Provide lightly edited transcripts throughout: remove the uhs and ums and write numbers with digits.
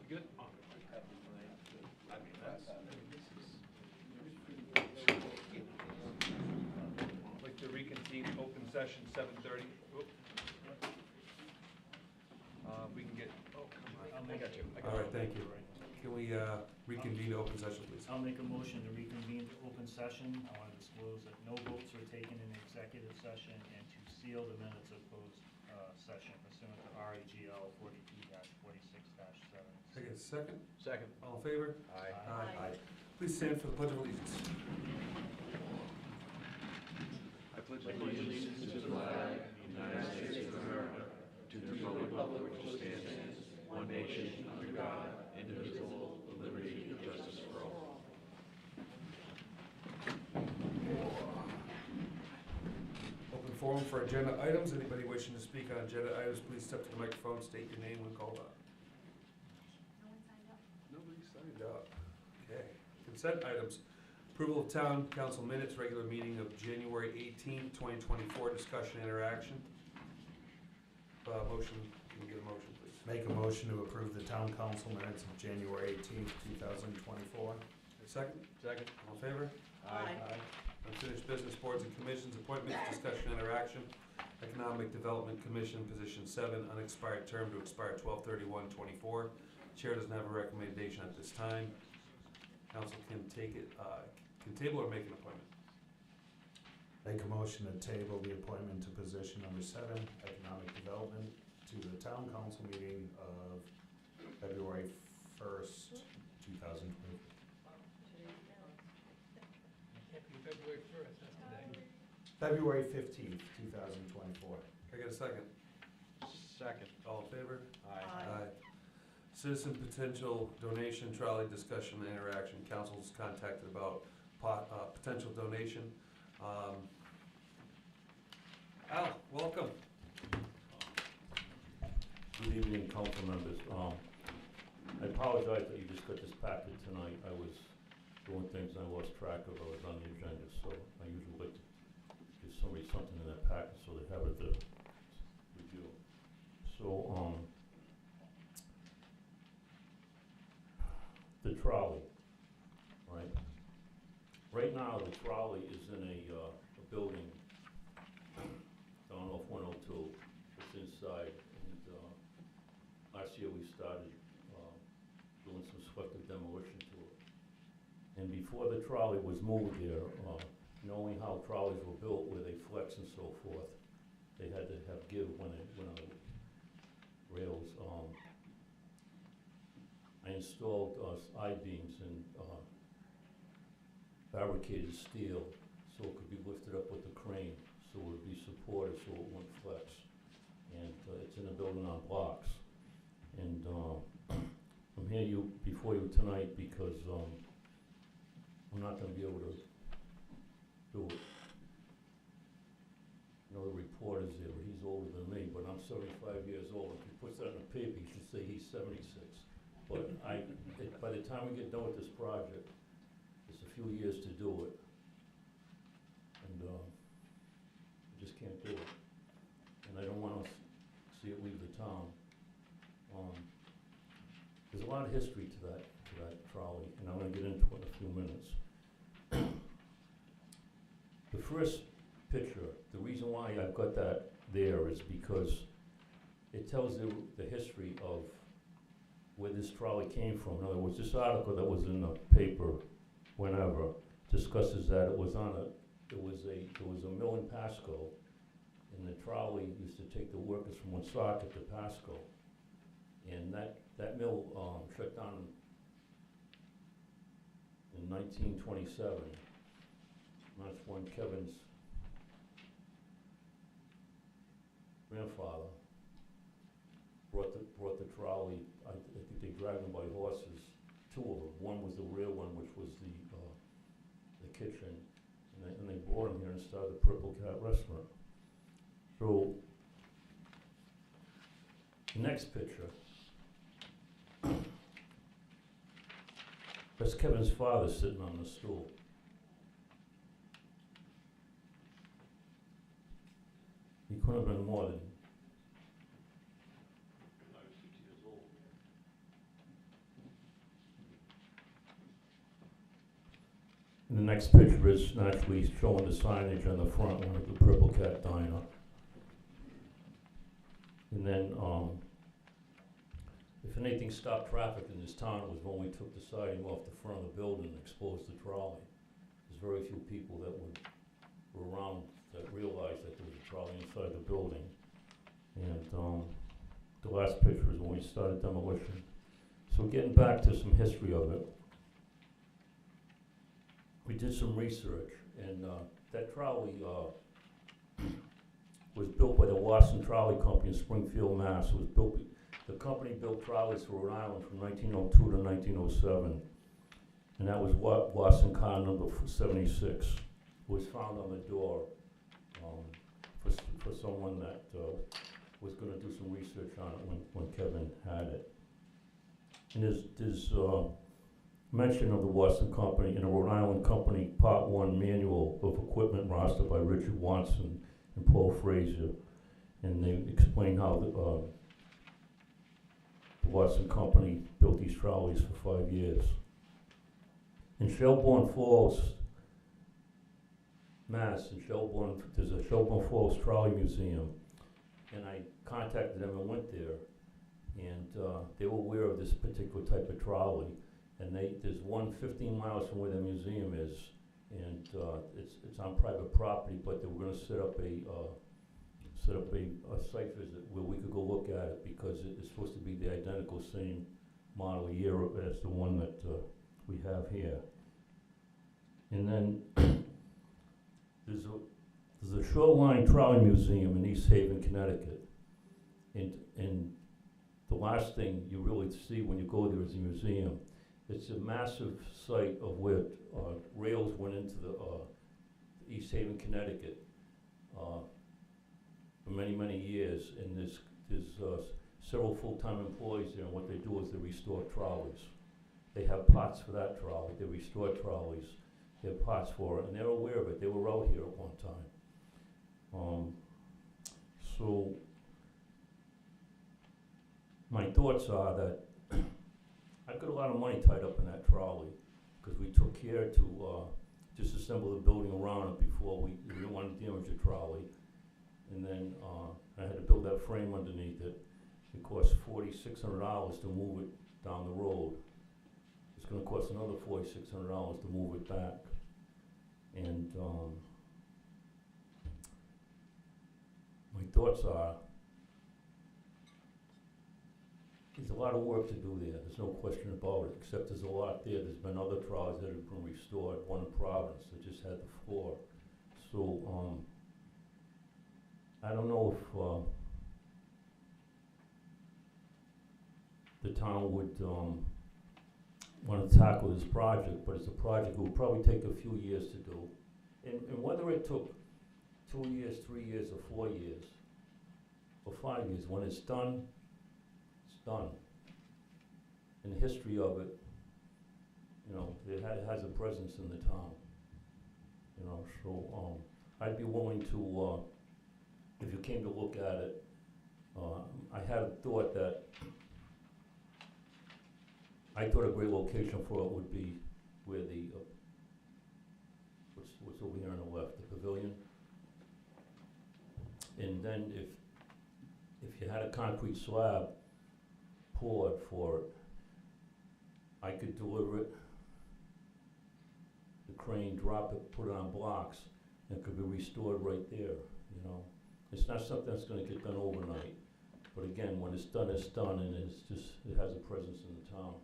Good? I'd like to reconvene open session 7:30. We can get, oh, come on. I got you. All right, thank you. Can we reconvene open session, please? I'll make a motion to reconvene to open session. I want to disclose that no votes were taken in executive session and to seal the minutes of closed session pursuant to REGL 42-46-7. Take a second. Second. All in favor? Aye. Aye. Please stand for the Pledge of Allegiance. I pledge allegiance to the flag of the United States of America, to the republic which stands, one nation, under God, indivisible, with liberty and justice for all. Open forum for agenda items. Anybody wishing to speak on agenda items, please step to the microphone, state your name when called up. No one signed up. Nobody signed up. Okay. Consent items. Approval of town council minutes, regular meeting of January 18th, 2024, discussion interaction. Motion, can we get a motion, please? Make a motion to approve the town council minutes of January 18th, 2024. A second? Second. All in favor? Aye. Unfinished business, boards and commissions, appointments, discussion, interaction. Economic Development Commission, position 7, unexpired term to expire 12/31/24. Chair doesn't have a recommendation at this time. Council can take it, can table or make an appointment. Make a motion to table the appointment to position number 7, economic development, to the town council meeting of February 1st, 2020. February 1st, that's today. February 15th, 2024. Can I get a second? Second. All in favor? Aye. Citizen potential donation trolley discussion and interaction. Council's contacted about potential donation. Al, welcome. Good evening, council members. I apologize that you just got this packet tonight. I was doing things and I lost track of. I was on the agenda, so I usually like to give somebody something in that packet so they have it to review. So, the trolley, right? Right now, the trolley is in a building down off 102. It's inside, and last year we started doing some selective demolition to it. And before the trolley was moved there, knowing how trolleys were built, where they flex and so forth, they had to have give when they went on the rails. I installed I-beams and fabricated steel so it could be lifted up with the crane, so it would be supported so it wouldn't flex. And it's in a building on blocks. And I'm here before you tonight because I'm not going to be able to do it. You know, the reporter's there, but he's older than me, but I'm 75 years old. If he puts that in the paper, he should say he's 76. But by the time we get done with this project, it's a few years to do it. And I just can't do it. And I don't want to see it leave the town. There's a lot of history to that trolley, and I'm going to get into it in a few minutes. The first picture, the reason why I've got that there is because it tells the history of where this trolley came from. In other words, this article that was in the paper whenever discusses that it was a mill in Pasco, and the trolley used to take the workers from Woonsocket to Pasco. And that mill shut down in 1927. And that's when Kevin's grandfather brought the trolley. I think they dragged them by horses, 2 of them. One was the rear one, which was the kitchen, and they brought him here and started the Purple Cat Restaurant. So, the next picture, that's Kevin's father sitting on the stool. He couldn't have been more than And the next picture is naturally showing the signage on the front one of the Purple Cat Diner. And then, if anything stopped traffic in this town, it was when we took the siding off the front of the building and exposed the trolley. There's very few people that were around that realized that there was a trolley inside the building. And the last picture is when we started demolition. So getting back to some history of it, we did some research, and that trolley was built by the Watson Trolley Company in Springfield, Mass. It was built. The company built trolleys for Rhode Island from 1902 to 1907, and that was what Watson car number 76. It was found on the door for someone that was going to do some research on it when Kevin had it. And there's mention of the Watson Company in a Rhode Island Company Part 1 Manual of Equipment roster by Richard Watson and Paul Frazier, and they explain how the Watson Company built these trolleys for 5 years. In Shelburne Falls, Mass, there's a Shelburne Falls Trolley Museum, and I contacted them and went there, and they were aware of this particular type of trolley, and there's one 15 miles from where the museum is, and it's on private property, but they were going to set up a site visit where we could go look at it, because it's supposed to be the identical same model year as the one that we have here. And then there's a Shoreline Trolley Museum in East Haven, Connecticut, and the last thing you really see when you go there is a museum. It's a massive site of where rails went into the East Haven, Connecticut for many, many years, and there's several full-time employees there, and what they do is they restore trolleys. They have parts for that trolley, they restore trolleys, they have parts for it, and they're aware of it. They were out here at one time. So my thoughts are that I've got a lot of money tied up in that trolley, because we took care to disassemble the building around it before we didn't want to damage the trolley. And then I had to build that frame underneath it. It cost $4,600 to move it down the road. It's going to cost another $4,600 to move it back. And my thoughts are, there's a lot of work to do there, there's no question about it, except there's a lot there. There's been other trolleys that have been restored, one in Providence that just had the floor. So I don't know if the town would want to tackle this project, but it's a project that will probably take a few years to do. And whether it took 2 years, 3 years, or 4 years, or 5 years, when it's done, it's done. And the history of it, you know, it has a presence in the town. You know, so I'd be willing to, if you came to look at it, I had thought that, I thought a great location for it would be where the, what's over here on the left, the pavilion. And then if you had a concrete slab poured for it, I could deliver it, the crane, drop it, put it on blocks, and it could be restored right there, you know. It's not something that's gonna get done overnight, but again, when it's done, and it has a presence in the town.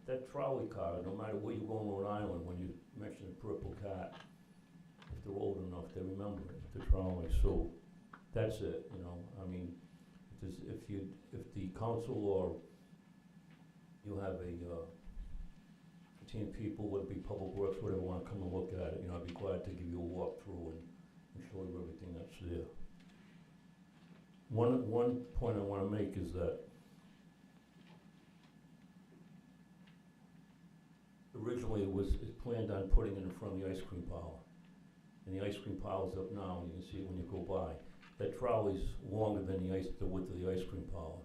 That trolley car, no matter where you go in Rhode Island, when you mention the Purple Cat, if they're old enough, they remember it, the trolley. So that's it, you know. I mean, if the council or you have a team of people, whether it be Public Works, whatever, want to come and look at it, you know, I'd be glad to give you a walkthrough and show you everything that's there. One point I want to make is that originally it's planned on putting it in front of the ice cream parlor. And the ice cream parlor's up now, and you can see it when you go by. That trolley's longer than the width of the ice cream parlor.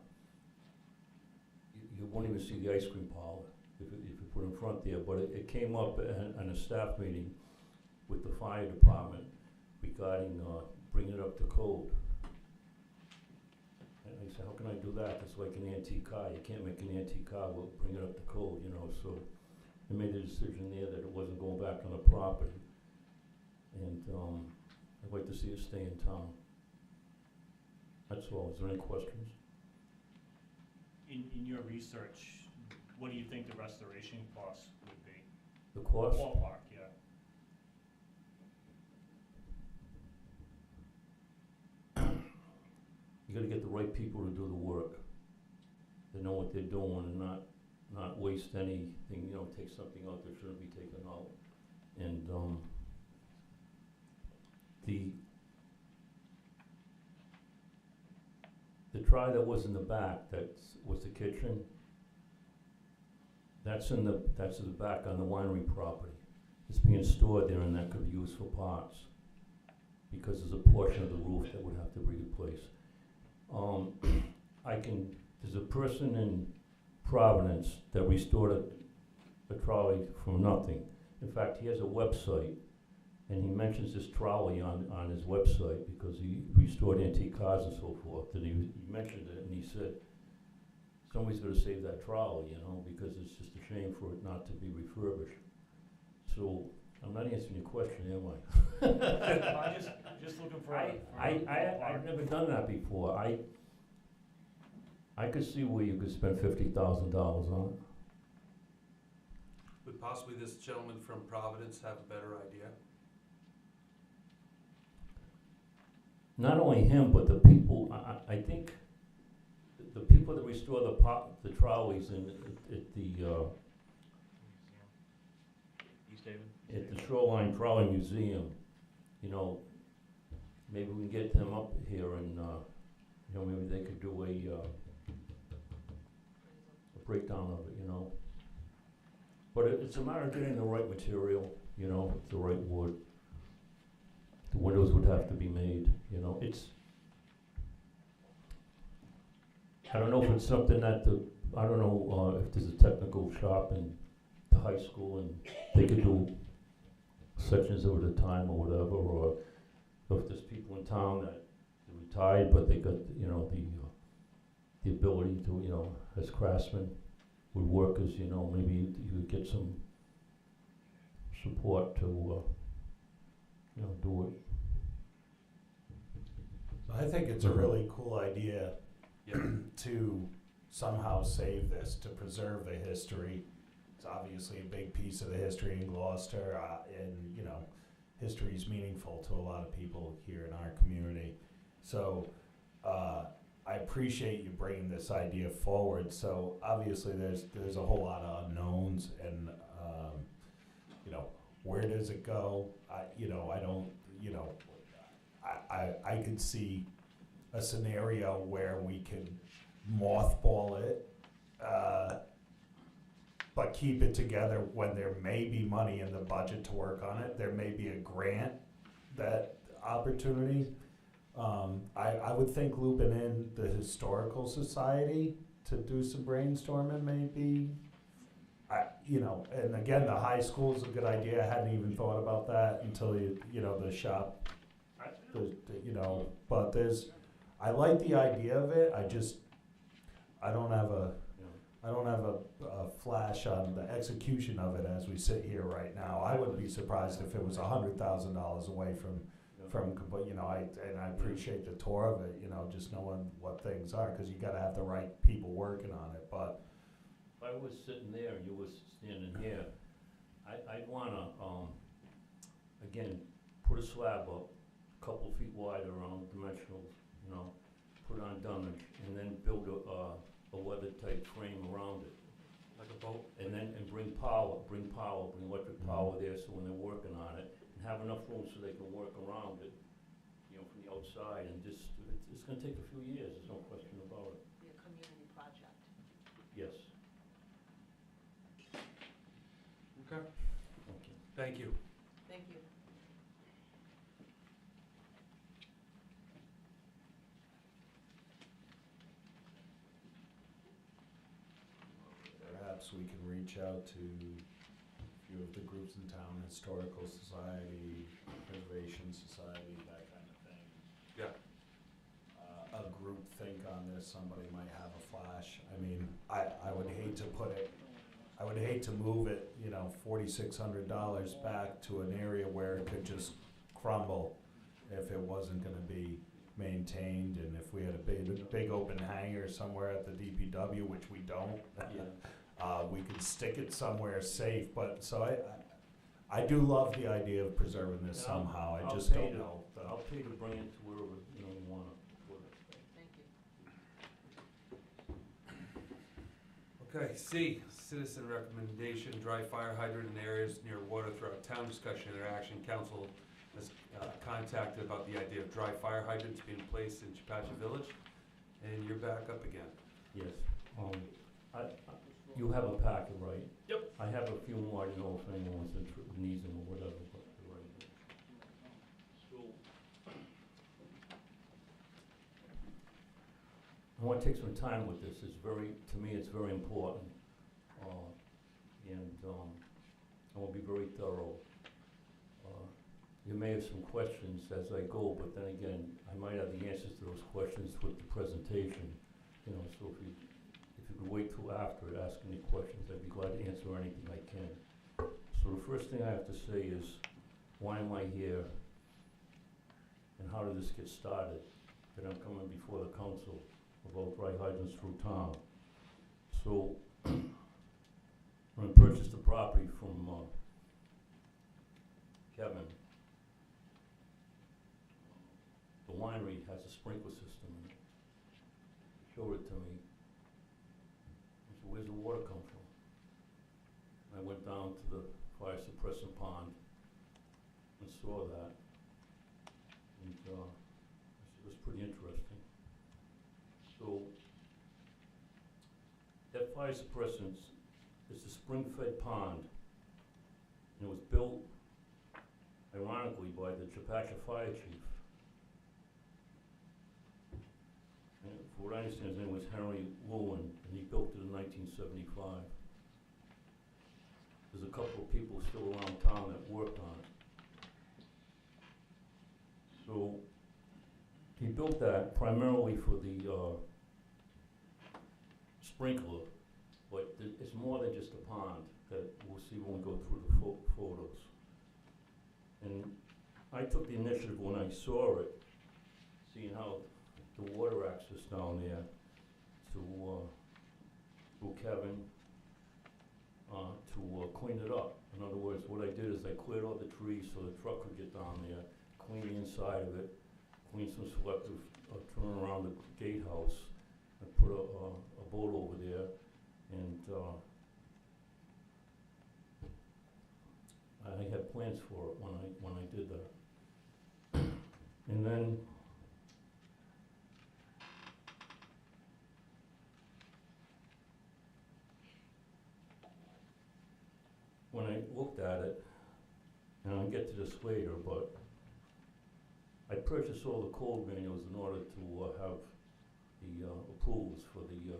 You won't even see the ice cream parlor if you put it in front there, but it came up at a staff meeting with the fire department regarding, bringing it up to code. And I said, how can I do that? It's like an antique car. You can't make an antique car, we'll bring it up to code, you know, so they made a decision there that it wasn't going back on the property. And, I'd like to see it stay in town. That's all. Is there any questions? In your research, what do you think the restoration costs would be? The cost? Ballpark, yeah. You gotta get the right people to do the work. They know what they're doing and not waste anything, you know, take something out that shouldn't be taken out. And, the try that was in the back, that was the kitchen, that's in the back on the winery property. It's being stored there and that could be used for parts, because there's a portion of the roof that would have to be replaced. There's a person in Providence that restored a trolley from nothing. In fact, he has a website, and he mentions this trolley on his website because he restored antique cars and so forth. And he mentioned it, and he said, somebody's gonna save that trolley, you know, because it's just a shame for it not to be refurbished. So, I'm not answering your question, am I? I'm just looking for a I've ballpark. never done that before. I could see where you could spend $50,000 on it. Would possibly this gentleman from Providence have a better idea? Not only him, but the people, I think, the people that restore the trolleys at the, East Haven? at the Shoreline Trolley Museum, you know, maybe we can get them up here and, you know, maybe they could do a breakdown of it, you know. But it's a matter of getting the right material, you know, the right wood. The windows would have to be made, you know. I don't know if it's something that I don't know if there's a technical shop in the high school and they could do sections of it at a time or whatever, or if there's people in town that are retired but they got, you know, the ability to, you know, as craftsmen, woodworkers, you know, maybe you would get some support to, you know, do it. I think it's a really cool idea Yeah. to somehow save this, to preserve the history. It's obviously a big piece of the history in Gloucester, and, you know, history is meaningful to a lot of people here in our community. So I appreciate you bringing this idea forward. So obviously there's a whole lot of unknowns, and you know, where does it go? I could see a scenario where we could mothball it, but keep it together when there may be money in the budget to work on it. There may be a grant, that opportunity. I would think looping in the Historical Society to do some brainstorming maybe. And again, the high school is a good idea. I hadn't even thought about that until the shop, but I like the idea of it. I don't have a flash on the execution of it as we sit here right now. I wouldn't be surprised if it was $100,000 away from, but I appreciate the tour of it, just knowing what things are, because you gotta have the right people working on it, but. If I was sitting there and you was standing here, I'd wanna, again, put a slab up, a couple feet wide around dimensionals, put it on dunnage, and then build a weather-tight frame around it. Like a boat? And bring electric power there, so when they're working on it, and have enough room so they can work around it, from the outside, and just, it's gonna take a few years, there's no question about it. Be a community project. Yes. Okay, Okay. thank you. Thank you. Perhaps we can reach reach out to a few of the groups in town, Historical Society, Preservation Society, that kind of thing. Yeah. A group think on this, somebody might have a flash. I mean, I would hate to put it, I would hate to move it, you know, $4,600 back to an area where it could just crumble if it wasn't gonna be maintained, and if we had a big open hangar somewhere at the DPW, which we don't, we could stick it somewhere safe. But so I do love the idea of preserving this And I'll- somehow. I I'll just pay don't to- know. I'll pay to bring it to wherever, you know, you wanna put it. Thank you. Okay, C, citizen recommendation, dry fire hydrant in areas near water throughout town, discussion, interaction. Council has contacted about the idea of dry fire hydrants being placed in Chapacha Village, and you're back up again. Yes, you have a packet, right? Yep. I have a few more, I don't know if anyone needs them or whatever, but they're right there. I wanna take some time with this, it's very, to me, it's very important. And I will be very thorough. You may have some questions as I go, but then again, I might have the answers to those questions with the presentation. You know, so if you could wait till after it, ask any questions, I'd be glad to answer anything I can. So the first thing I have to say is, why am I here? And how did this get started? That I'm coming before the council about dry hydrants through town. So, when I purchased the property from Kevin, the winery has a sprinkler system in it. He showed it to me. I said, where's the water come from? I went down to the fire suppressant pond and saw that. And I said, it was pretty interesting. So, that fire suppressant is a spring-fed pond, and it was built, ironically, by the Chapacha Fire Chief. And for what I understand, his name was Henry Lewin, and he built it in 1975. There's a couple of people still around town that worked on it. So, he built that primarily for the sprinkler, but it's more than just a pond that we'll see when we go through the photos. And I took the initiative when I saw it, seeing how the water access down there to Kevin to clean it up. In other words, what I did is I cleared all the trees so the truck could get down there, clean the inside of it, clean some selective, turn around the gatehouse, and put a boat over there, and I had plans for it when I did that. And then when I looked at it, and I'll get to this later, but I purchased all the code manuals in order to have the approvals for the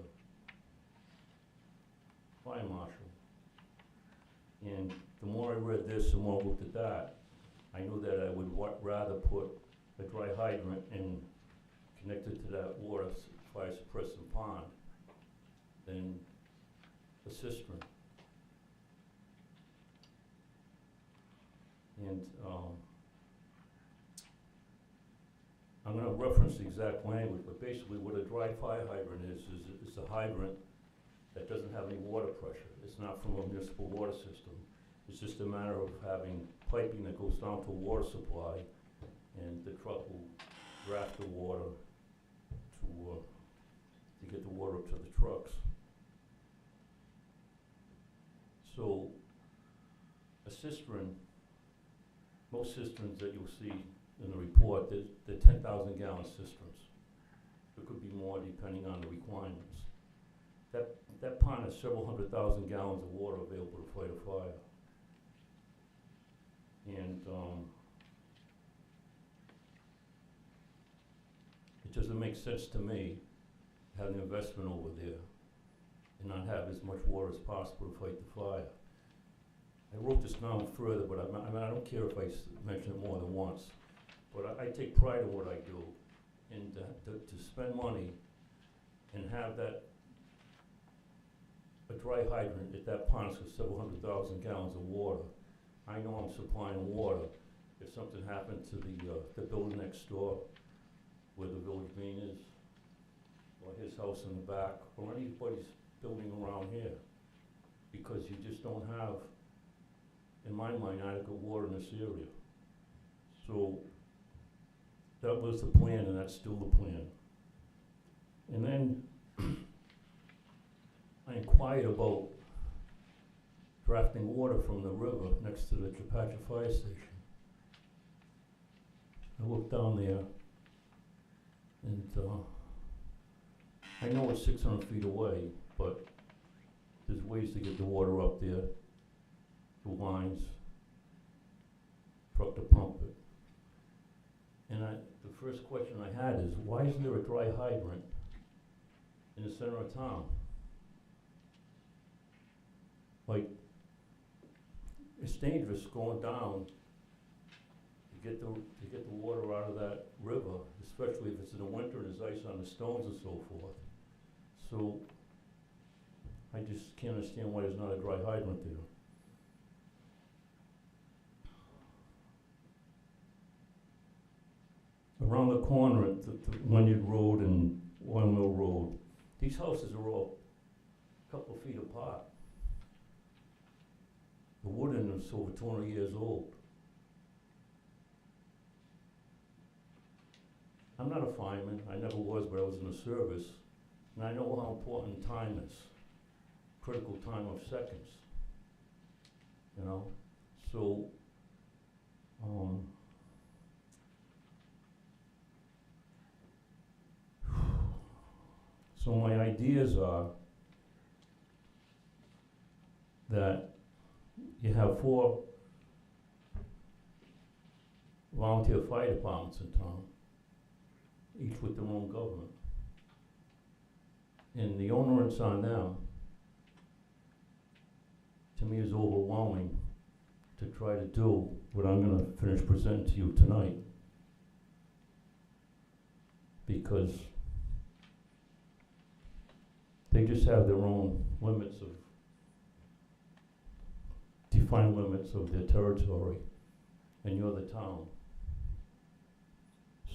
fire marshal. And the more I read this, the more I looked at that, I knew that I would rather put a dry hydrant in, connected to that fire suppressant pond, than a cistern. And I'm going to reference the exact language, but basically what a dry fire hydrant is a hydrant that doesn't have any water pressure. It's not from a municipal water system. It's just a matter of having piping that goes down to a water supply, and the truck will draft the water to get the water up to the trucks. So a cistern, most cisterns that you'll see in the report, they're 10,000 gallon cisterns. It could be more depending on the requirements. That pond has several 100,000 gallons of water available to fight a fire. And it doesn't make sense to me to have an investment over there and not have as much water as possible to fight the fire. I wrote this down further, but I don't care if I mention it more than once. But I take pride in what I do, and to spend money and have that, a dry hydrant at that pond with several 100,000 gallons of water. I know I'm supplying water. If something happened to the building next door, where the village green is, or his house in the back, or anybody's building around here, because you just don't have, in my mind, adequate water in this area. So that was the plan, and that's still the plan. And then I inquired about drafting water from the river next to the Chapacha Fire Station. I looked down there, and I know it's 600 feet away, but there's ways to get the water up there, the lines, truck to pump it. And the first question I had is, why isn't there a dry hydrant in the center of town? Like, it's dangerous going down to get the water out of that river, especially if it's in the winter and there's ice on the stones and so forth. So I just can't understand why there's not a dry hydrant there. Around the corner at the Leonard Road and Oil Mill Road, these houses are all a couple of feet apart. The wood in them is over 200 years old. I'm not a fireman, I never was, but I was in the service, and I know how important time is, critical time of seconds, you know? So, so my ideas are that you have 4 volunteer fire departments in town, each with their own government. And the onus on them, to me, is overwhelming to try to do what I'm gonna finish presenting to you tonight. Because they just have their own limits of, defined limits of their territory, and you're the town.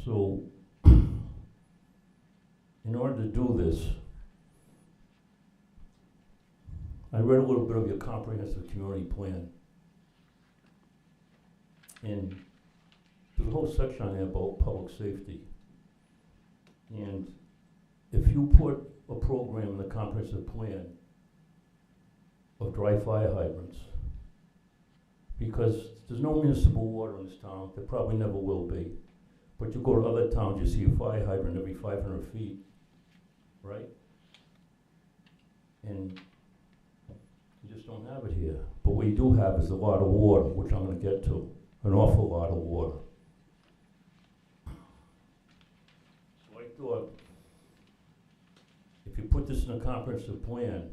So, in order to do this, I read a little bit of your comprehensive community plan. And there's a whole section on there about public safety. And if you put a program in the comprehensive plan of dry fire hydrants, because there's no municipal water in this town, there probably never will be. But you go to other towns, you see a fire hydrant every 500 feet, right? And you just don't have it here. But what you do have is a lot of water, which I'm gonna get to, an awful lot of water. So I thought, if you put this in a comprehensive plan,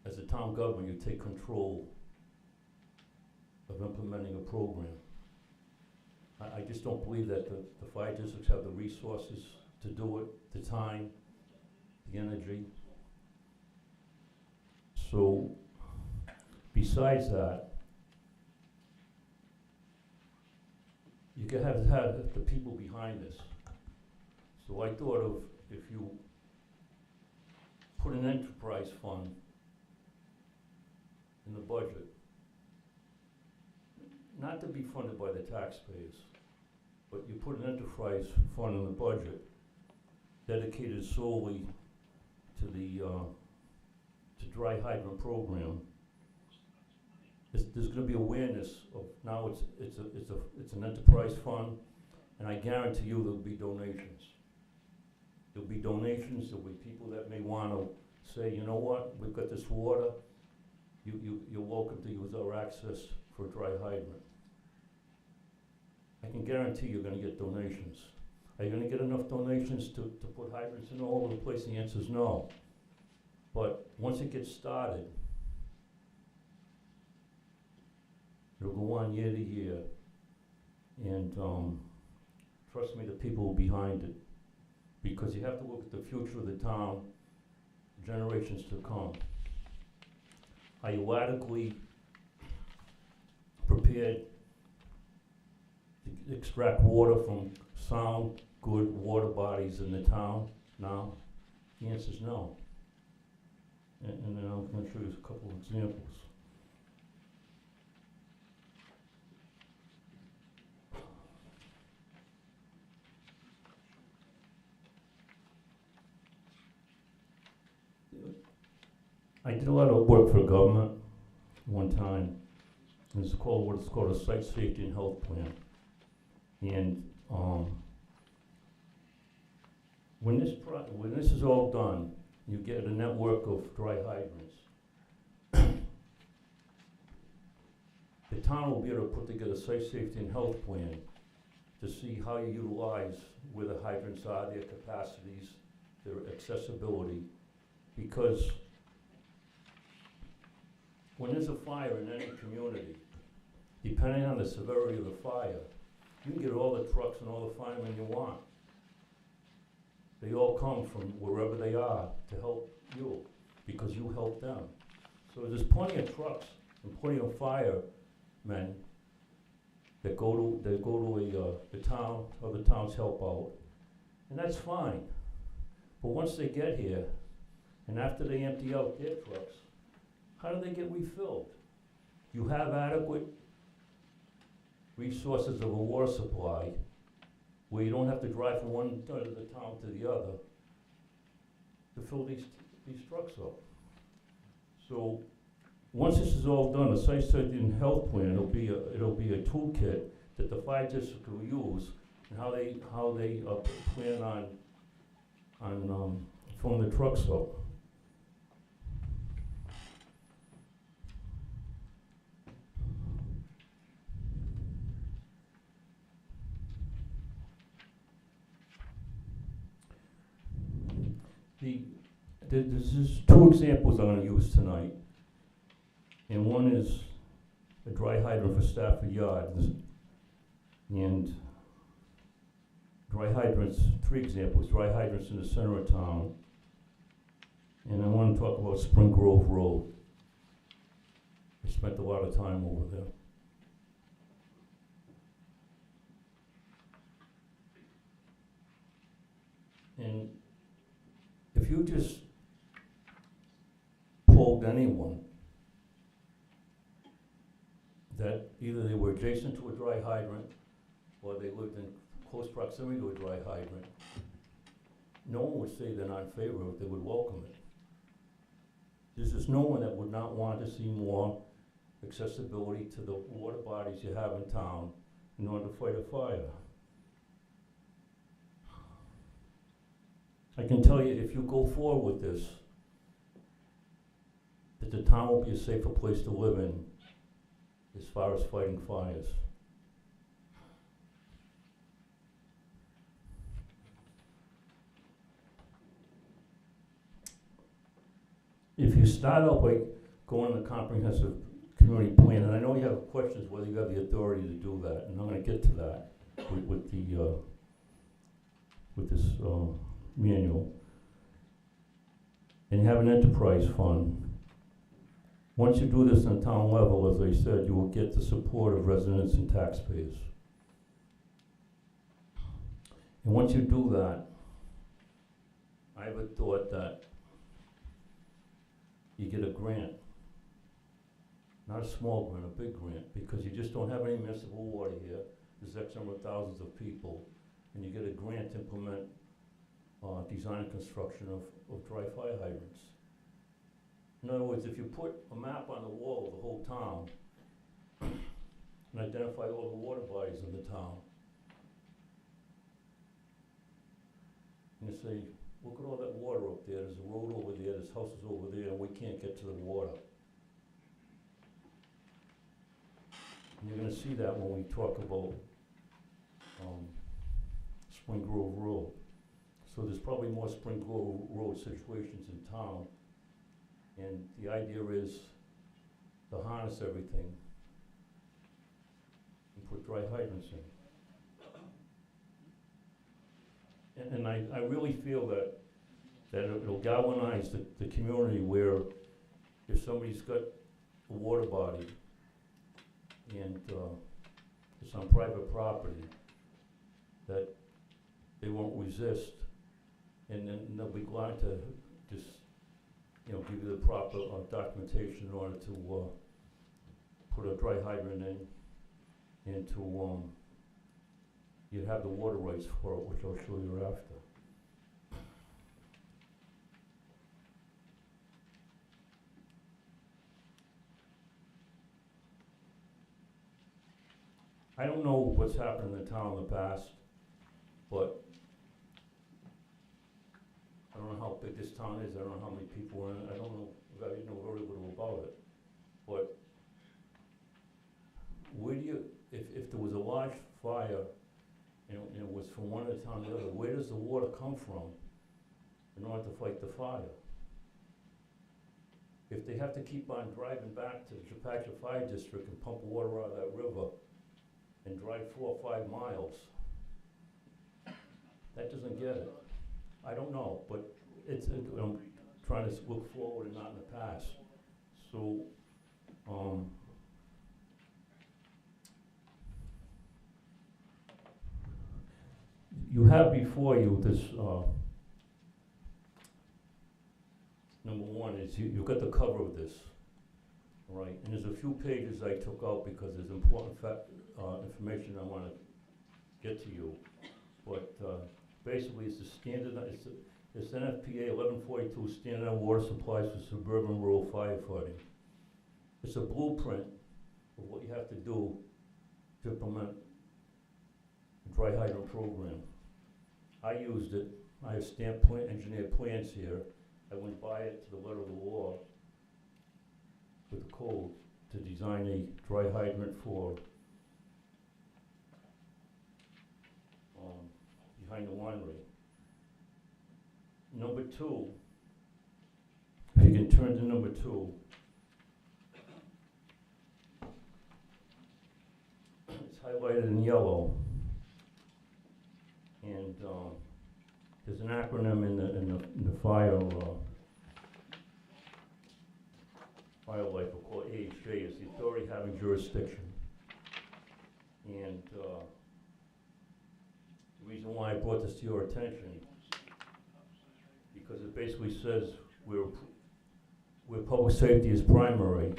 as a town government, you take control of implementing a program. I just don't believe that the fire districts have the resources to do it, the time, the energy. So, besides that, you can have the people behind this. So I thought of, if you put an enterprise fund in the budget, not to be funded by the taxpayers, but you put an enterprise fund in the budget dedicated solely to the to dry hydrant program. There's going to be awareness of, now it's an enterprise fund, and I guarantee you there'll be donations. There'll be donations. There'll be people that may want to say, you know what, we've got this water. You're welcome to use our access for a dry hydrant. I can guarantee you're going to get donations. Are you gonna get enough donations to put hydrants in all over the place? The answer is no. But once it gets started, it'll go on year to year. And trust me, the people behind it. Because you have to look at the future of the town, generations to come. Are you adequately prepared to extract water from sound, good water bodies in the town now? The answer is no. And then I'm going to show you a couple of examples. I did a lot of work for government one time. It's called what's called a site safety and health plan. And when this is all done, you get a network of dry hydrants. The town will be able to put together a site safety and health plan to see how you utilize where the hydrants are, their capacities, their accessibility, because when there's a fire in any community, depending on the severity of the fire, you can get all the trucks and all the firemen you want. They all come from wherever they are to help you, because you help them. So there's plenty of trucks and plenty of firemen that go to the town, other towns help out, and that's fine. But once they get here, and after they empty out their trucks, how do they get refilled? You have adequate resources of a water supply where you don't have to drive from one side of the town to the other to fill these trucks up. So once this is all done, a site safety and health plan, it'll be a toolkit that the fire district will use, and how they plan on filling the trucks up. There's just two examples I'm going to use tonight, and one is a dry hydrant for Stafford Yard, and dry hydrants, three examples, dry hydrants in the center of town, and I want to talk about Spring Grove Road. I spent a lot of time over there. And if you just polled anyone that either they were adjacent to a dry hydrant or they lived in close proximity to a dry hydrant, no one would say they're not in favor of it, they would welcome it. There's just no one that would not want to see more accessibility to the water bodies you have in town in order to fight a fire. I can tell you, if you go forward with this, that the town will be a safer place to live in as far as fighting fires. If you start out by going on a comprehensive community plan, and I know you have questions whether you have the authority to do that, and I'm going to get to that with this manual, and you have an enterprise fund. Once you do this on town level, as I said, you will get the support of residents and taxpayers. And once you do that, I have a thought that you get a grant. Not a small grant, a big grant, because you just don't have any municipal water here. There's X number of thousands of people, and you get a grant to implement design and construction of dry fire hydrants. In other words, if you put a map on the wall of the whole town and identify all the water bodies in the town, and you say, look at all that water up there, there's a road over there, there's houses over there, and we can't get to the water. And you're going to see that when we talk about Spring Grove Road. So there's probably more Spring Grove Road situations in town. And the idea is to harness everything and put dry hydrants in. And I really feel that it'll galvanize the community where if somebody's got a water body and it's on private property, that they won't resist, and then they'll be glad to just, you know, give you the proper documentation in order to put a dry hydrant in, and to you have the water rights for it, which I'll show you after. I don't know what's happened in the town in the past, but I don't know how big this town is, I don't know how many people are in it, I don't know, I know very little about it. But where do you, if there was a large fire, and it was from one end of town to the other, where does the water come from in order to fight the fire? If they have to keep on driving back to the Chappaqua Fire District and pump water out of that river and drive 4 or 5 miles, that doesn't get it. I don't know, but I'm trying to look forward and not in the past. So, you have before you this, number one is you've got the cover of this, right? And there's a few pages I took out because there's important information I want to get to you. But basically, it's the standard. It's NFPA 1142 standard water supplies for suburban rural firefighting. It's a blueprint of what you have to do to implement a dry hydrant program. I used it. I have stamped engineered plans here. I went by it to the letter of the law with the code to design a dry hydrant for behind the winery. Number 2, if you can turn to number 2, it's highlighted in yellow, and there's an acronym in the fire life called AHJ. It's the authority having jurisdiction. And the reason why I brought this to your attention, because it basically says where public safety is primary,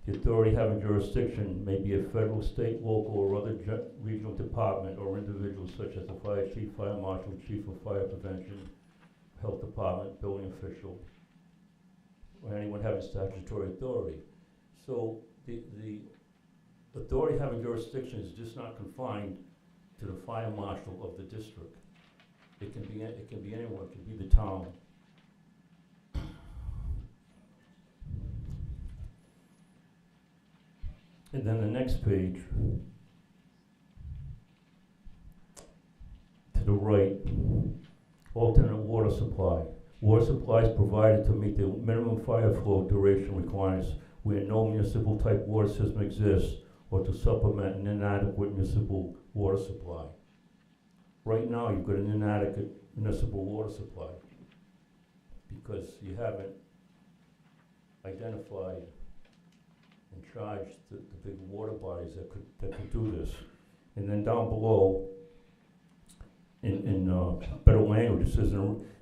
the authority having jurisdiction may be a federal, state, local, or other regional department or individuals such as the fire chief, fire marshal, chief of fire prevention, health department, building official, or anyone having statutory authority. So the authority having jurisdiction is just not confined to the fire marshal of the district. It can be anyone. It can be the town. And then the next page, to the right, alternate water supply. Water supply is provided to meet the minimum fire flow duration requirements where no municipal type water system exists or to supplement an inadequate municipal water supply. Right now, you've got an inadequate municipal water supply because you haven't identified and charged the big water bodies that could do this. And then down below, in better language, it says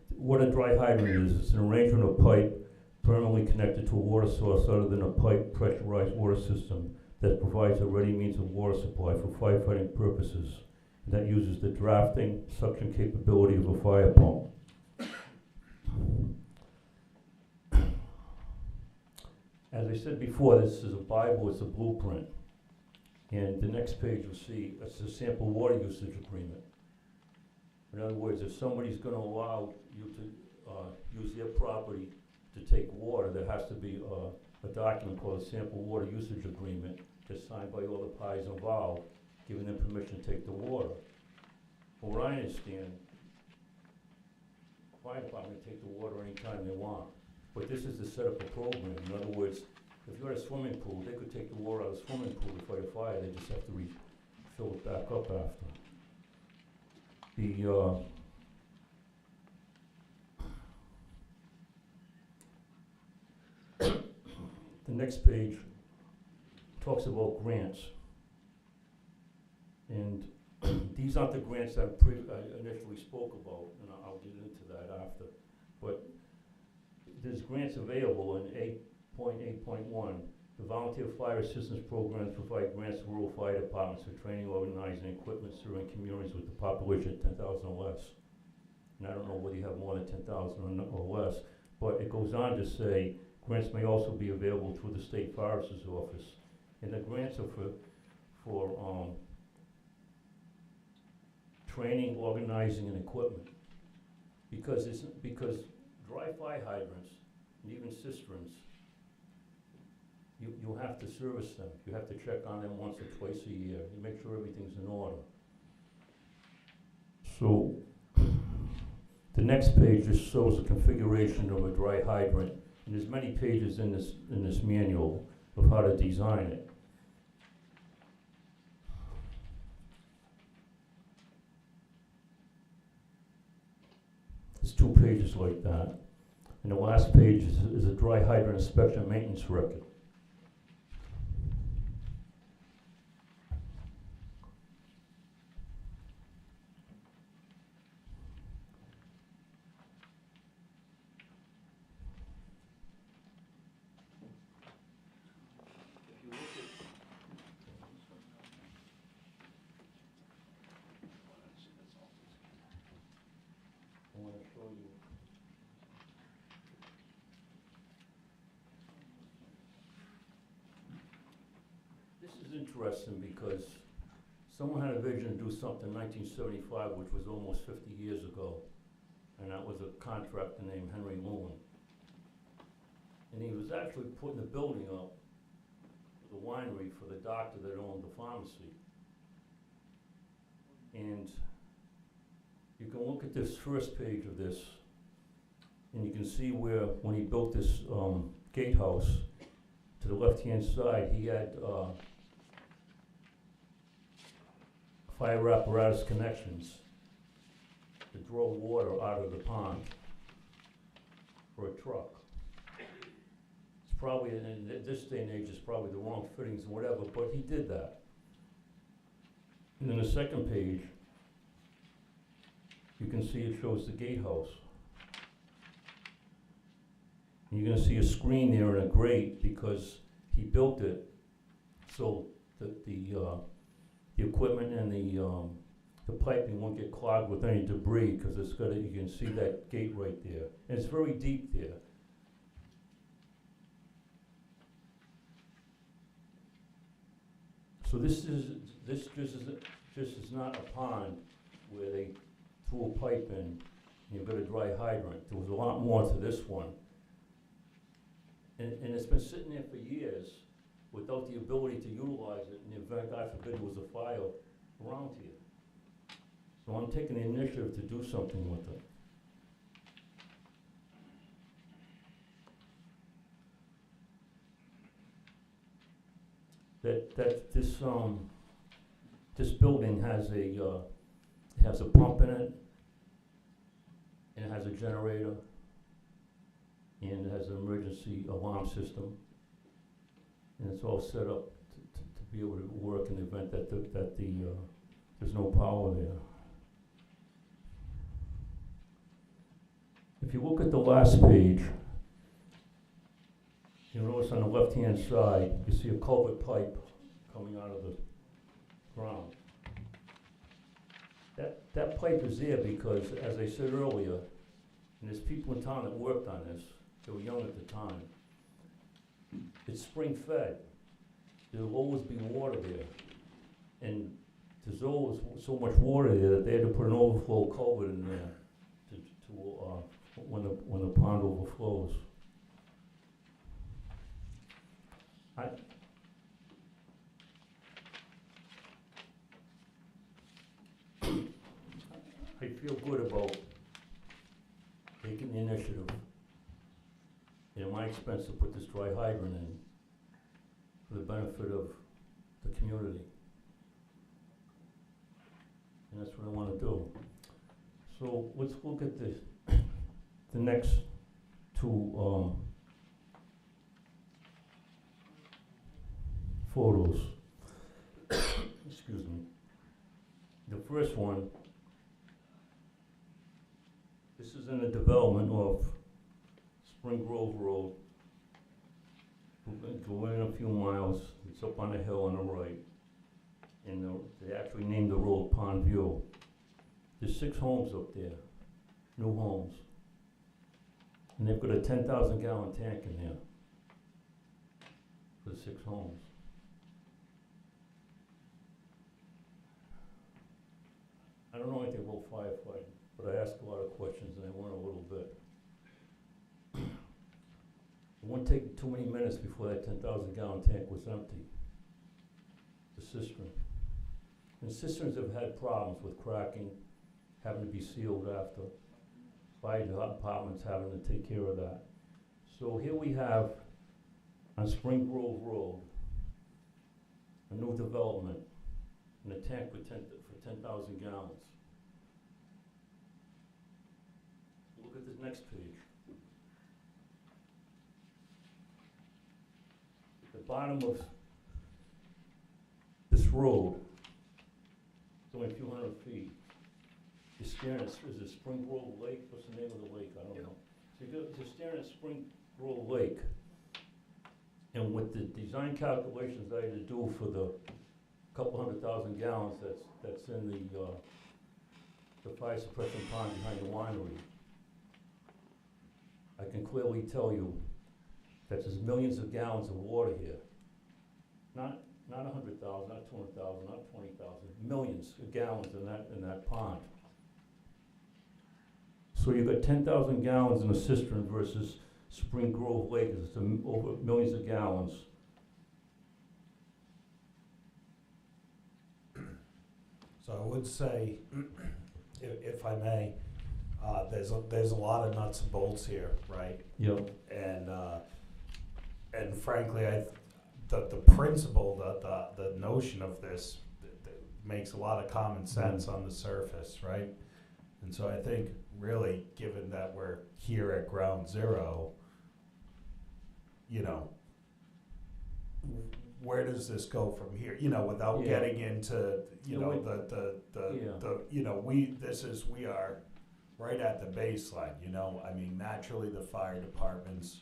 what a dry hydrant is. It's an arrangement of pipe permanently connected to a water source other than a pipe pressurized water system that provides a ready means of water supply for firefighting purposes. That uses the drafting suction capability of a fire pump. As I said before, this is a Bible, it's a blueprint. And the next page you'll see, it's a sample water usage agreement. In other words, if somebody's going to allow you to use their property to take water, there has to be a document called a sample water usage agreement that's signed by all the parties involved, giving them permission to take the water. From what I understand, fire department can take the water anytime they want. But this is to set up a program. In other words, if you had a swimming pool, they could take the water out of the swimming pool to fight a fire. They just have to refill it back up after. The next page talks about grants. And these aren't the grants that I initially spoke about, and I'll get into that after. But there's grants available in 8.8.1. The Volunteer Fire Assistance Programs provide grants to rural fire departments for training, organizing, equipment, serving communities with the population of 10,000 or less. And I don't know whether you have more than 10,000 or less, but it goes on to say grants may also be available through the State Forester's Office. And the grants are for training, organizing, and equipment. Because dry fire hydrants and even cisterns, you have to service them. You have to check on them once or twice a year. You make sure everything's in order. So the next page just shows the configuration of a dry hydrant. And there's many pages in this manual of how to design it. There's 2 pages like that. And the last page is a dry hydrant inspection maintenance record. I want to show you. This is interesting because someone had a vision to do something in 1975, which was almost 50 years ago, and that was a contractor named Henry Lewin. And he was actually putting the building up, the winery, for the doctor that owned the pharmacy. And you can look at this first page of this, and you can see where, when he built this gatehouse, to the left-hand side, he had fire apparatus connections to draw water out of the pond for a truck. It's probably, in this day and age, it's probably the wrong fittings and whatever, but he did that. And then the second page, you can see it shows the gatehouse. And you're gonna see a screen there and a grate because he built it so that the equipment and the piping won't get clogged with any debris because it's got you can see that gate right there. And it's very deep there. So this just is not a pond where they threw a pipe in and you've got a dry hydrant. There was a lot more to this one. And it's been sitting there for years without the ability to utilize it in the event, God forbid, there was a fire around here. So I'm taking the initiative to do something with it. This building has a pump in it, and it has a generator, and it has an emergency alarm system, and it's all set up to be able to work in the event that there's no power there. If you look at the last page, you'll notice on the left-hand side, you see a culvert pipe coming out of the ground. That pipe is there because, as I said earlier, and there's people in town that worked on this, they were young at the time. It's spring-fed. There'll always be water there. And there's always so much water there that they had to put an overflow culvert in there when the pond overflows. feel good about taking the initiative, and at my expense, to put this dry hydrant in for the benefit of the community. And that's what I wanna do. So let's look at the next two, photos. Excuse me. The first one, this is in the development of Spring Grove Road. Go in a few miles, it's up on the hill on the right. And they actually named the road Pond View. There's 6 homes up there, new homes. And they've got a 10,000 gallon tank in there for the 6 homes. I don't know anything about firefighting, but I ask a lot of questions and I learn a little bit. It wouldn't take too many minutes before that 10,000 gallon tank was empty. The cistern. And cisterns have had problems with cracking, having to be sealed after. Fire departments having to take care of that. So here we have, on Spring Grove Road, a new development, and a tank for 10,000 gallons. Look at this next page. At the bottom of this road, it's only a few hundred feet. You're staring at, is it Spring Grove Lake? What's the name of the lake? I don't know. So you're staring at Spring Grove Lake. And with the design calculations I had to do for the couple 100,000 gallons that's in the fire suppression pond behind the winery, I can clearly tell you that there's millions of gallons of water here. Not 100,000, not 200,000, not 20,000, millions of gallons in that pond. So you've got 10,000 gallons in a cistern versus Spring Grove Lake, it's over millions of gallons. So I would say, if I may, there's a lot of nuts and bolts here, right? Yep. And frankly, the principle, the notion of this makes a lot of common sense on the surface, right? And so I think really, given that we're here at ground zero, you know, where does this go from here? You know, without getting into, you know, we are right at the baseline, you know? I mean, naturally the fire departments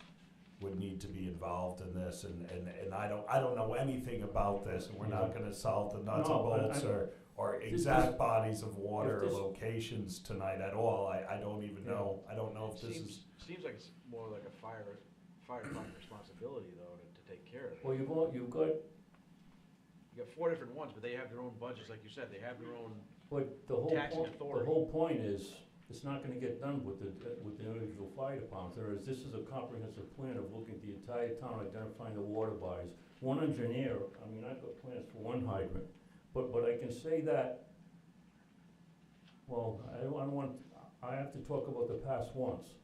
would need to be involved in this, and I don't know anything about this, and we're not gonna solve the nuts and bolts or exact bodies of water or locations tonight at all. I don't even know. I don't know if this is. Seems like it's more like a fire department responsibility though to take care of it. Well, you've got. You got 4 different ones, but they have their own budgets, like you said, they have their own But the whole taxing point, authority. the whole point is, it's not gonna get done with the individual fire departments. This is a comprehensive plan of looking at the entire town, identifying the water bodies. One engineer, I mean, I've got plans for one hydrant, but I can say that, well, I have to talk about the past once.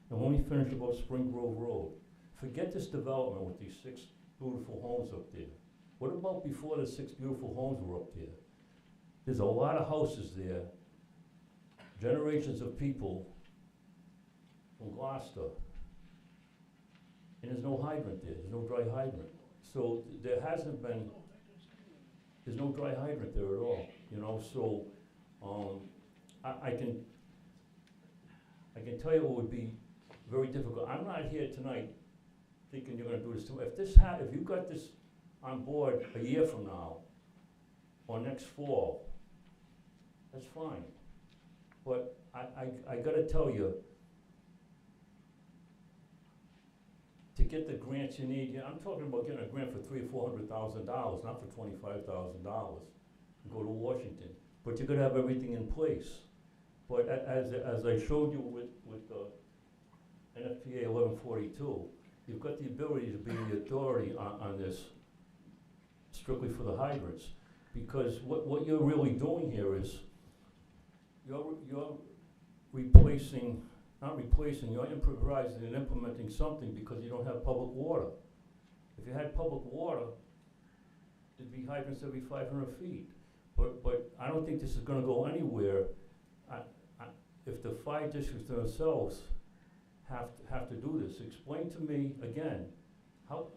And when we finish about Spring Grove Road, forget this development with these 6 beautiful homes up there. What about before the 6 beautiful homes were up there? There's a lot of houses there, generations of people from Gloucester. And there's no hydrant there, there's no dry hydrant. So there's no dry hydrant there at all, you know, so I can tell you it would be very difficult. I'm not here tonight thinking you're gonna do this to me. If you got this on board a year from now, or next fall, that's fine. But I gotta tell you, to get the grants you need, I'm talking about getting a grant for $300,000 or $400,000, not for $25,000, and go to Washington. But you gotta have everything in place. But as I showed you with NFPA 1142, you've got the ability to be the authority on this, strictly for the hydrants. Because what you're really doing here is, you're not replacing, you're improvising and implementing something because you don't have public water. If you had public water, there'd be hydrants every 500 feet. But I don't think this is gonna go anywhere. If the fire districts themselves have to do this, explain to me again, how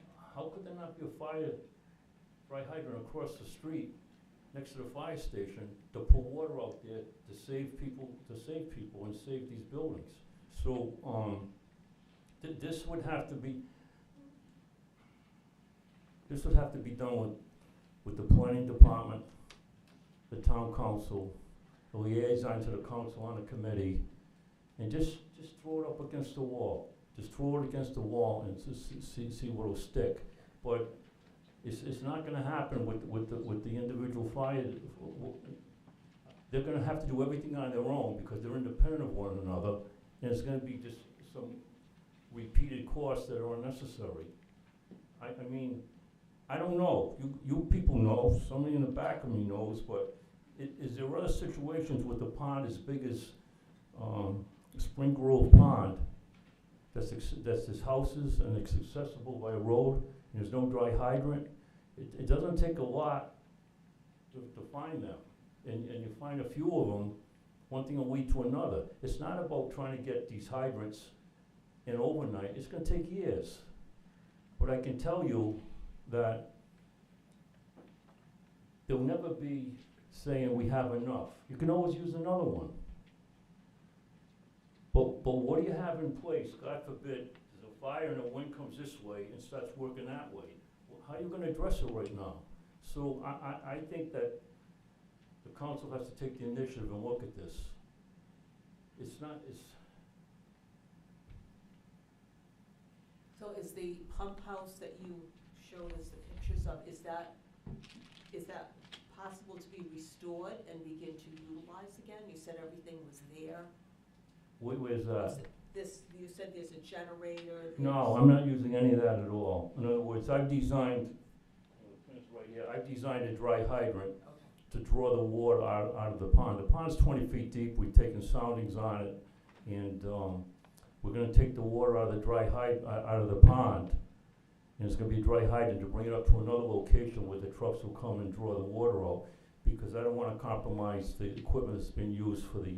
could there not be a dry hydrant across the street next to the fire station to pull water out there to save people and save these buildings? So, this would have to be done with the planning department, the town council, the liaison to the council on the committee, and just throw it up against the wall. Just throw it against the wall and see what'll stick. But it's not gonna happen with the individual fire. They're gonna have to do everything on their own because they're independent of one another, and it's gonna be just some repeated costs that are unnecessary. I mean, I don't know. You people know. Somebody in the back of me knows, but is there other situations with the pond as big as Spring Grove Pond? That's there's houses and it's accessible by a road, and there's no dry hydrant. It doesn't take a lot to find them, and you find a few of them, one thing will lead to another. It's not about trying to get these hydrants in overnight. It's gonna take years. But I can tell you that there'll never be saying we have enough. You can always use another one. But what do you have in place? God forbid, there's a fire and the wind comes this way and starts working that way. Well, how are you gonna address it right now? So I think that the council has to take the initiative and look at this. So is the pump house that you showed us the pictures of, is that possible to be restored and begin to utilize again? You said everything was there. Where's that? You said there's a generator. No, I'm not using any of that at all. In other words, I've designed a dry hydrant to draw the water out of the pond. The pond's 20 feet deep. We've taken soundings on it, and we're going to take the water out of the out of the pond, and it's going to be a dry hydrant to bring it up to another location where the trucks will come and draw the water out, because I don't want to compromise the equipment that's been used for the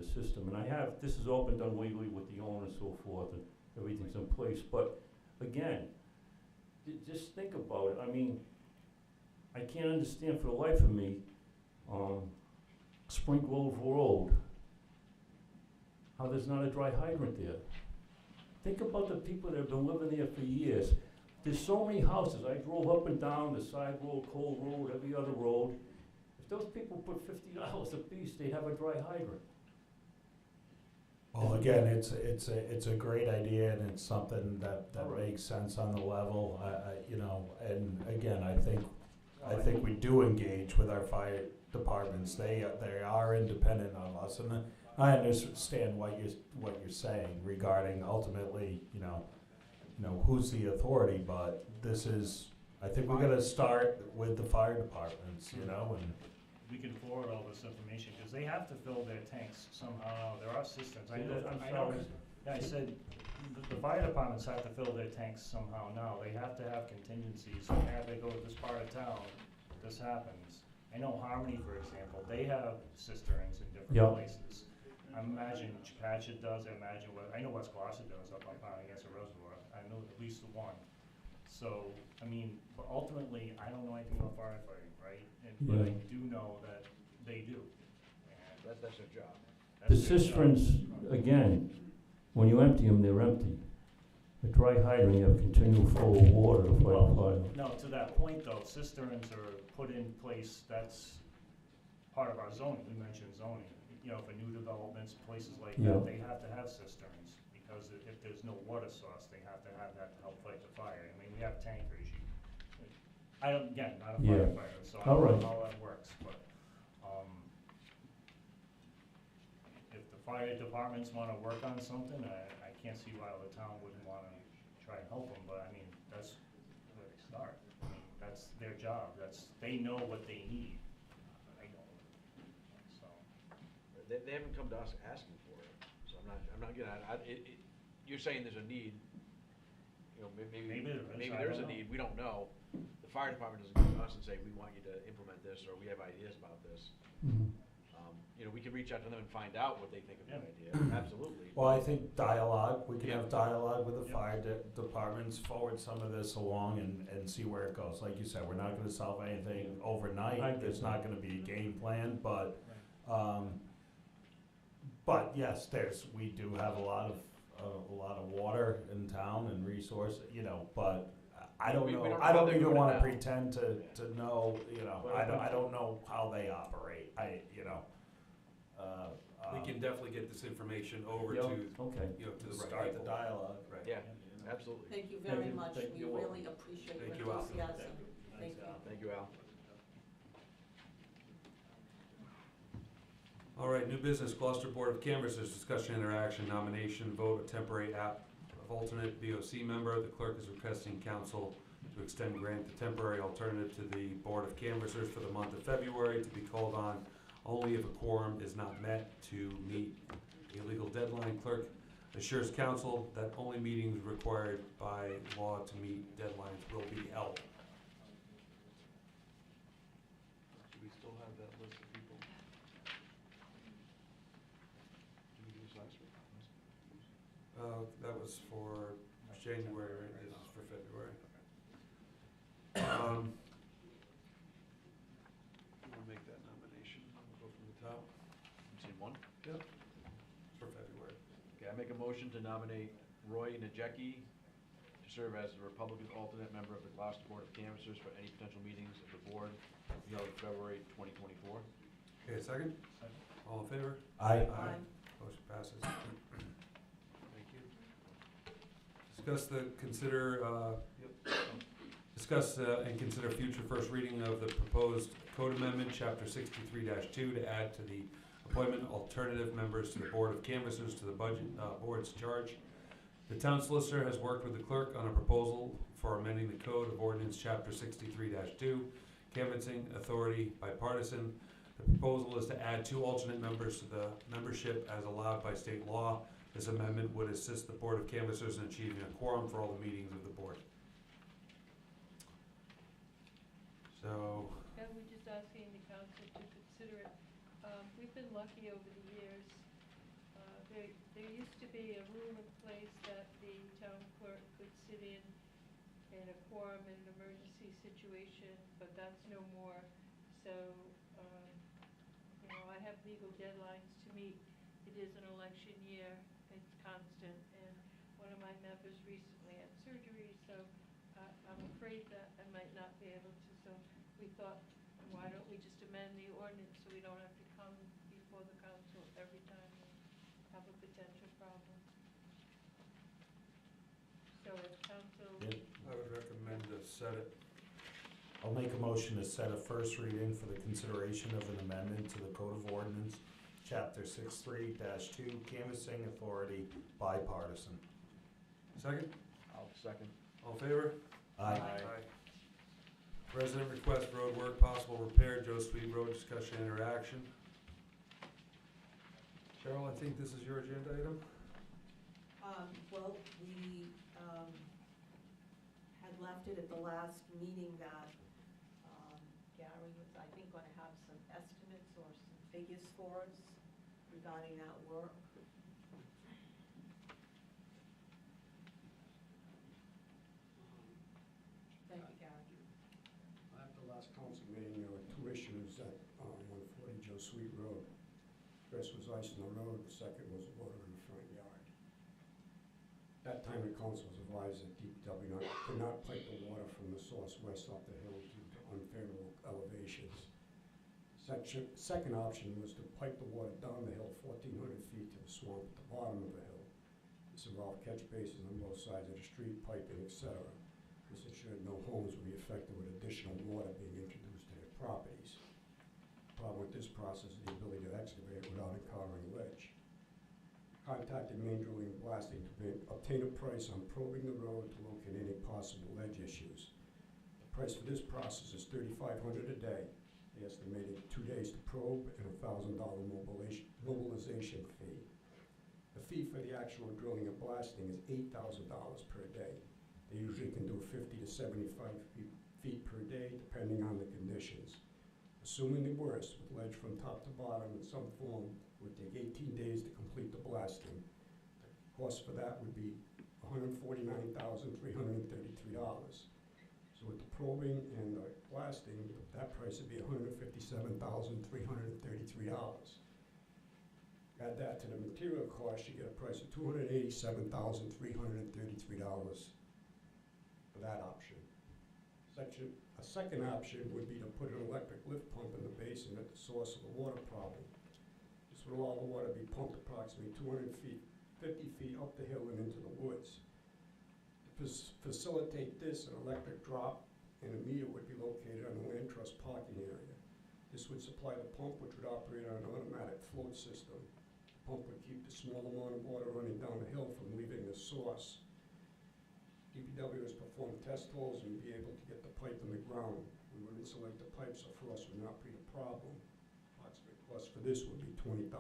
system. And this has all been done legally with the owner and so forth, and everything's in place. But again, just think about it. I mean, I can't understand for the life of me, Spring Grove Road, how there's not a dry hydrant there. Think about the people that have been living there for years. There's so many houses. I drove up and down the side road, Cole Road, every other road. If those people put $50 a piece, they'd have a dry hydrant. Well, again, it's a great idea, and it's something that Right. makes sense on the level. And again, I think we do engage with our fire departments. They are independent of us, and I understand what you're saying regarding ultimately, who's the authority. But I think we got to start with the fire departments, and We can forward all this information, because they have to fill their tanks somehow. There are systems. I said, the fire departments have to fill their tanks somehow now. They have to have contingencies. Have they go to this part of town, this happens. I know Harmony, for example, they have cisterns in different places. I imagine Patchett does, I know West Glocester does up on against the reservoir. I know at least the one. So, but ultimately, I don't know anything about firefighting, right? But I do know that they do. And That's their job. The cisterns, again, when you empty them, they're empty. A dry hydrant, you have continual flow of water to fight a fire. No, to that point though, cisterns are put in place, that's part of our zoning, we mentioned zoning. For new developments, places like that, they have to have cisterns, because if there's no water source, they have to have that to help fight the fire. We have tankers. Again, not a firefighter, so I don't know how that works, but, if the fire departments wanna work on something, I can't see why the town wouldn't wanna try and help them, but that's where they start. That's their job, they know what they need. I don't. So. they haven't come to us asking for it, so I'm not getting, you're saying there's a need, you know, Maybe there is, maybe I there's don't a know. need, we don't know. The fire department doesn't come to us and say, we want you to implement this, or we have ideas about this. You know, we can reach out to them and find out what they think of the idea, absolutely. Well, I think dialogue, we can have dialogue with the Yeah. fire departments, forward some of this along and see where it goes. Like you said, we're not gonna solve anything I overnight, get there's not gonna be a game plan, but, Right. but yes, we do have a lot of water in town and resource, you know, but I don't We know, don't know I how don't they're even doing it wanna now. pretend to know, you know, But I don't know how they operate, you know. We can definitely get this information over Yeah, to, okay. you know, to the right Start the people. dialogue. Right. Yeah, absolutely. Thank you Thank very you. much. Thank We you all. really appreciate your Thank you, Al. enthusiasm. Thank Thanks, you. Al. Thank you, Al. All right, new business, Gloucester Board of Canvassers, discussion, interaction, nomination, vote, a temporary app of alternate BOC member. The clerk is requesting council to extend grant the temporary alternative to the Board of Canvassers for the month of February to be called on only if a quorum is not met to meet a legal deadline. Clerk assures council that only meetings required by law to meet deadlines will be held. Do we still have that list of people? Did we do this last week? That was for January, right? This is for February. We'll make that nomination, we'll go from the top. You seen one? Yep. For February. Okay, I make a motion to nominate Roy Najecki to serve as the Republican alternate member of the Gloucester Board of Canvassers for any potential meetings of the board to be held in February 2024. Okay, a second? Second. All in favor? I, Aye. Motion passes. Thank you. Discuss and consider future first reading of the proposed code amendment, chapter 63-2, to add to the appointment alternative members to the Board of Canvassers to the budget board's charge. The town solicitor has worked with the clerk on a proposal for amending the code of ordinance, chapter 63-2, canvassing authority bipartisan. The proposal is to add 2 alternate members to the membership as allowed by state law. This amendment would assist the Board of Canvassers in achieving a quorum for all the meetings of the board. So, And we're just asking the council to consider it. We've been lucky over the years. There used to be a rule in place that the town clerk could sit in a quorum in an emergency situation, but that's no more. So, I have legal deadlines to meet. It is an election year, it's constant, and one of my members recently had surgery, so I'm afraid that I might not be able to. So we thought, why don't we just amend the ordinance so we don't have to come before the council every time we have a potential problem? So if council, I would recommend to set it. I'll make a motion to set a first reading for the consideration of an amendment to the Code of Ordinance, Chapter 63-2, canvassing authority bipartisan. Second? I'll second. All in favor? Aye. Resident request road work, possible repair, Joe Sweet Road, discussion, interaction. Cheryl, I think this is your agenda item? Well, we, had left it at the last meeting that, Gary was, I think, gonna have some estimates or some figures for us regarding that work. Thank you, Gary. At the last council meeting, there were 2 issues at 140 Joe Sweet Road. First was ice in the road, the second was water in the front yard. That time, the council was advised that DPW could not pipe the water from the source west up the hill due to unfavorable elevations. Second option was to pipe the water down the hill 1,400 feet to the swamp at the bottom of the hill. This involved catch basins on both sides of the street, piping, etc. This ensured no homes would be affected with additional water being introduced to their properties. The problem with this process is the ability to excavate without encountering ledge. Contacted Main Drilling and Blasting to obtain a price on probing the road to locate any possible ledge issues. The price for this process is $3,500 a day. the estimated 2 days to probe, and a $1,000 mobilization fee. The fee for the actual drilling and blasting is $8,000 per day. They usually can do 50 to 75 feet per day, depending on the conditions. Assuming the worst, with ledge from top to bottom in some form, it would take 18 days to complete the blasting. The cost for that would be $149,333. So with the probing and the blasting, that price would be $157,333. Add that to the material cost, you get a price of $287,333 for that option. A second option would be to put an electric lift pump in the basin at the source of the water problem. This would allow the water to be pumped approximately 250 feet up the hill and into the woods. To facilitate this, an electric drop and a meter would be located on the land trust parking area. This would supply the pump, which would operate on an automatic float system. The pump would keep the small amount of water running down the hill from leaving the source. DPW has performed test holes and be able to get the pipe in the ground. We would insulate the pipe so frost would not be a problem. Approximate cost for this would be $20,000.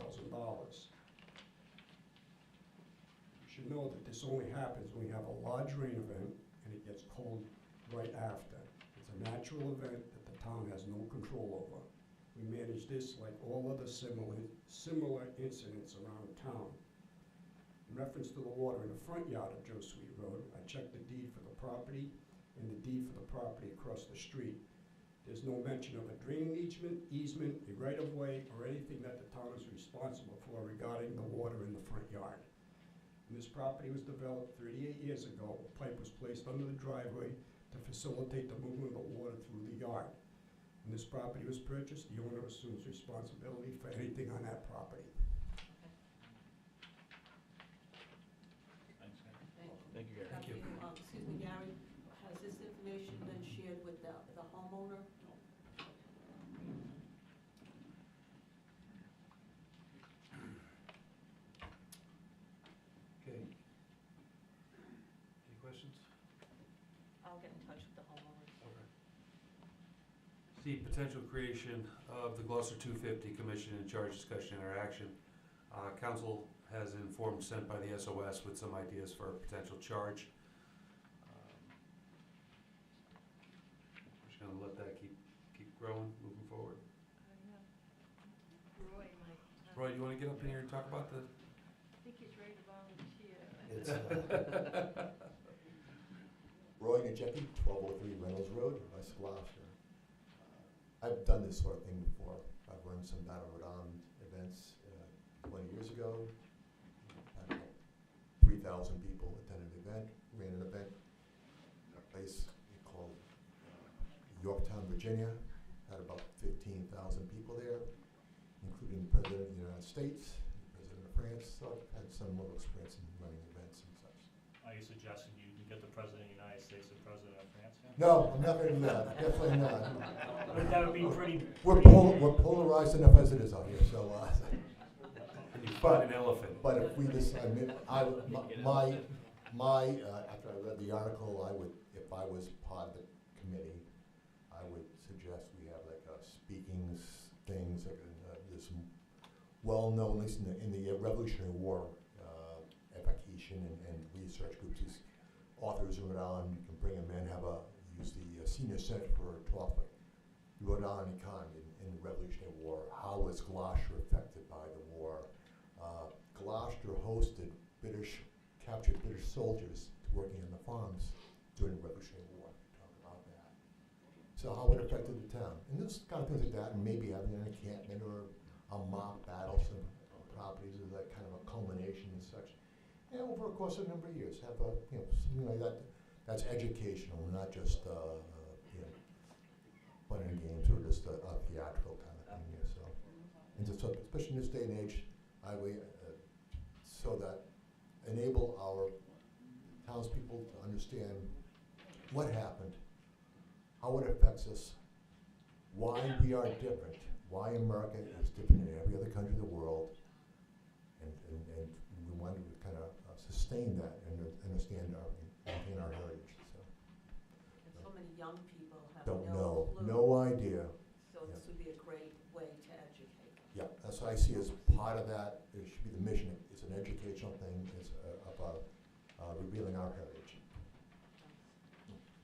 You should know that this only happens when we have a large rain event and it gets cold right after. It's a natural event that the town has no control over. We manage this like all other similar incidents around town. In reference to the water in the front yard of Joe Sweet Road, I checked the deed for the property and the deed for the property across the street. There's no mention of a draining easement, a right-of-way, or anything that the town is responsible for regarding the water in the front yard. When this property was developed 38 years ago, a pipe was placed under the driveway to facilitate the movement of the water through the yard. When this property was purchased, the owner assumes responsibility for anything on that property. Thank you, Gary. Thank you. Excuse me, Gary, has this information been shared with the homeowner? Okay. Any questions? I'll get in touch with the homeowner. Okay. C, potential creation of the Glocester 250 Commission in Charge Discussion Interaction. Council has informed, sent by the SOS with some ideas for a potential charge. Just gonna let that keep growing, moving forward. Roy might. Roy, you wanna get up in here and talk about the? I think he's ready to volunteer. It's Roy Najecki, 1203 Reynolds Road, West Gloucester. I've done this sort of thing before. I've run some battle armed events 20 years ago. Had about 3,000 people attended an event, ran an event in a place called Yorktown, Virginia. Had about 15,000 people there, including the President of the United States, the President of France. So I've had some little experience in running events and such. Are you suggesting you can get the President of the United States and President of France here? No, I'm not going to do that. Definitely not. But that would be pretty. We're polarized enough as it is out here, so. Can you find an elephant? But if we decide, after I read the article, if I was part of the committee, I would suggest we have like a speaking things, like this well-known, at least in the Revolutionary War evocation and research groups, these authors in Rhode Island, you can bring them in, use the senior center for a talk, like Rhode Island economy in the Revolutionary War. How was Gloucester affected by the war? Gloucester hosted captured British soldiers working on the farms during the Revolutionary War. Talk about that. So how it affected the town. And this kind of things like that, and maybe having an encampment or a mock battle, some properties is that kind of a culmination and such. And over a course of a number of years, have something like that that's educational, not just fun and games or just a theatrical kind of thing. So, and just, especially in this day and age, so that enable our townspeople to understand what happened, how it affects us, why we are different, why America is different than every other country in the world, and we want to kind of sustain that and understand maintain our heritage. And so many young people have Don't no know, clue. no idea. So this would be a Yeah, that's what I see as part of that. It should be the mission. It's an educational thing. It's about revealing our heritage.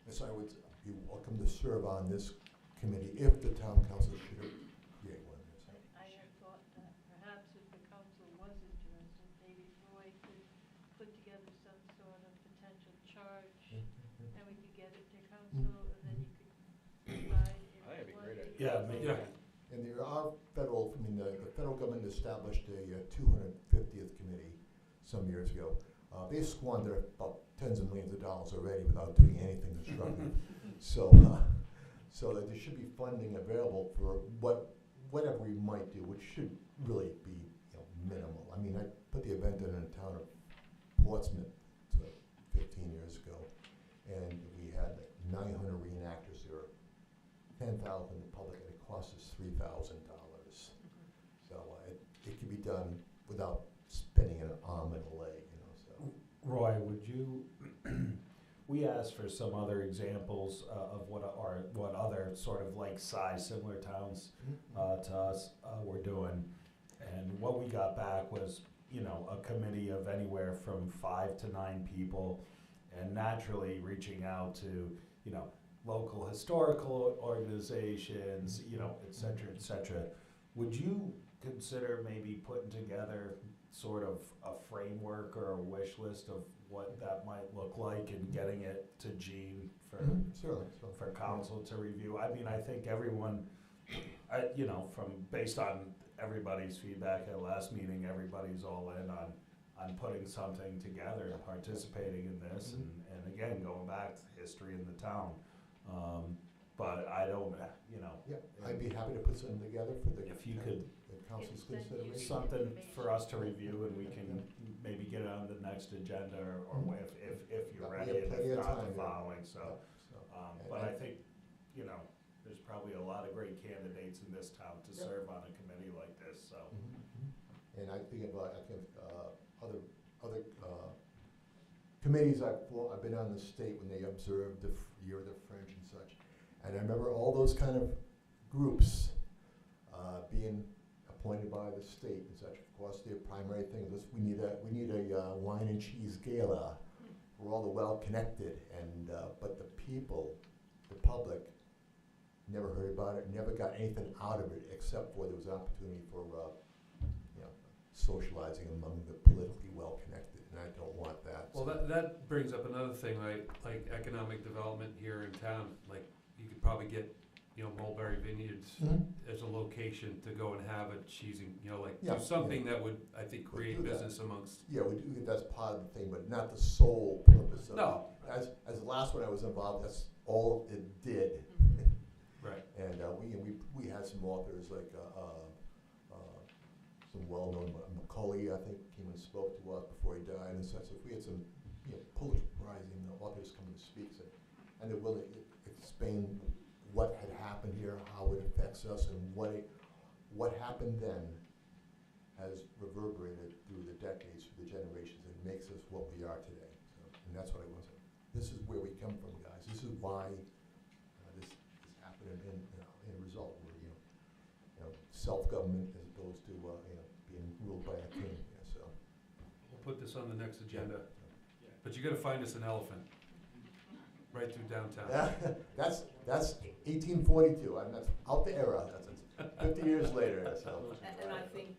And so I would be welcome to serve on this committee if the town council should create one. I had thought that perhaps if the council was interested, maybe Roy could put together some sort of potential charge, and we could get it to council, and then you could decide if That'd be you a great wanted to idea. Yeah, go maybe. forward. And there are federal, I mean, the federal government established a 250th committee some years ago. They squander about tens of millions of dollars already without doing anything constructive. So that there should be funding available for whatever we might do, which should really be minimal. I mean, I put the event in the town of Portsmouth 15 years ago, and we had 900 reenactors there, 10,000 in the public, and it cost us $3,000. So it can be done without spending an arm and a leg, so. Roy, would you, we asked for some other examples of what other sort of like size similar towns to us were doing. And what we got back was, a committee of anywhere from 5 to 9 people, and naturally reaching out to, local historical organizations, et cetera, et cetera. Would you consider maybe putting together sort of a framework or a wish list of what that might look like and getting it to Gene for Certainly. for council to review? I mean, I think everyone, from based on everybody's feedback at last meeting, everybody's all in on putting something together and participating in this, and again, going back to history in the town. But I don't, Yeah, I'd be happy to put something together for the. if you could, The council's Send you consideration. something for us to review, and we can maybe get it on the next agenda, or if you're Yeah, we ready, have and plenty if of not, time the here. following, so. But I think, there's probably a lot of great candidates in this town to Yep. serve on a committee like this, so. And I think other committees I've been on the state when they observed the year of the French and such. And I remember all those kind of groups being appointed by the state and such. Of course, their primary thing is we need a wine and cheese gala. We're all well connected, and but the people, the public, never heard about it, never got anything out of it except for there was opportunity for socializing among the politically well connected, and I don't want that. Well, that brings up another thing, right? Like economic development here in town. Like you could probably get, Mulberry Vineyards as a location to go and have a cheesing, do something that would, I think, We'll create do that. business amongst. Yeah, we do, that's part of the thing, but not the sole purpose of it. No. As the last one I was involved, that's all it did. Right. And we had some authors like some well-known, Macaulay, I think, came and spoke to us before he died and such. So we had some polarizing authors come and speak, and they're willing to explain what had happened here, how it affects us, and what happened then has reverberated through the decades, through the generations, and makes us what we are today. So, and that's what I want to say. This is where we come from, guys. This is why this happened in a result where self-government as opposed to being ruled by a king. So We'll put this on the next agenda. But you gotta find us an elephant. Right through downtown. that's 1842. That's out the era. That's 50 years later. So And I think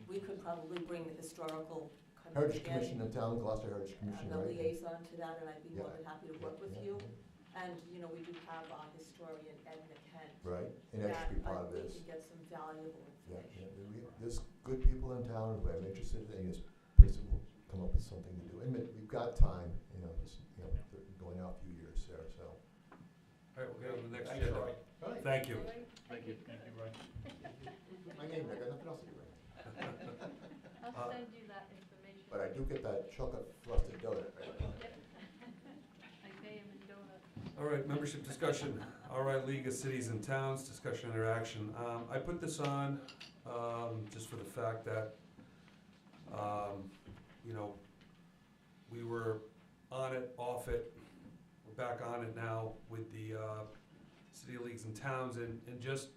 we could probably bring the historical Heritage commission Commission in town, Gloucester Heritage Commission, the right? liaison to that, and I'd be more Yeah. than happy to work with you. And, we do have our historian, Edna Kent. Right, and that should be part of I this. think we can get some valuable Yeah, information. there's good people in town who are interested in this. Please come up with something to do. And we've got time. Going out a few years there. So. All right, we'll get on the next Thanks, agenda. Roy. Right. Thank you. Thank you, Roy. My name, I got nothing else to do. I'll send you that information. But I do get that chocolate frosted donut. Right? I pay him in donuts. All right, membership discussion, RI League of Cities and Towns, discussion interaction. I put this on, just for the fact that, we were on it, off it, we're back on it now with the, City Leagues and Towns, and just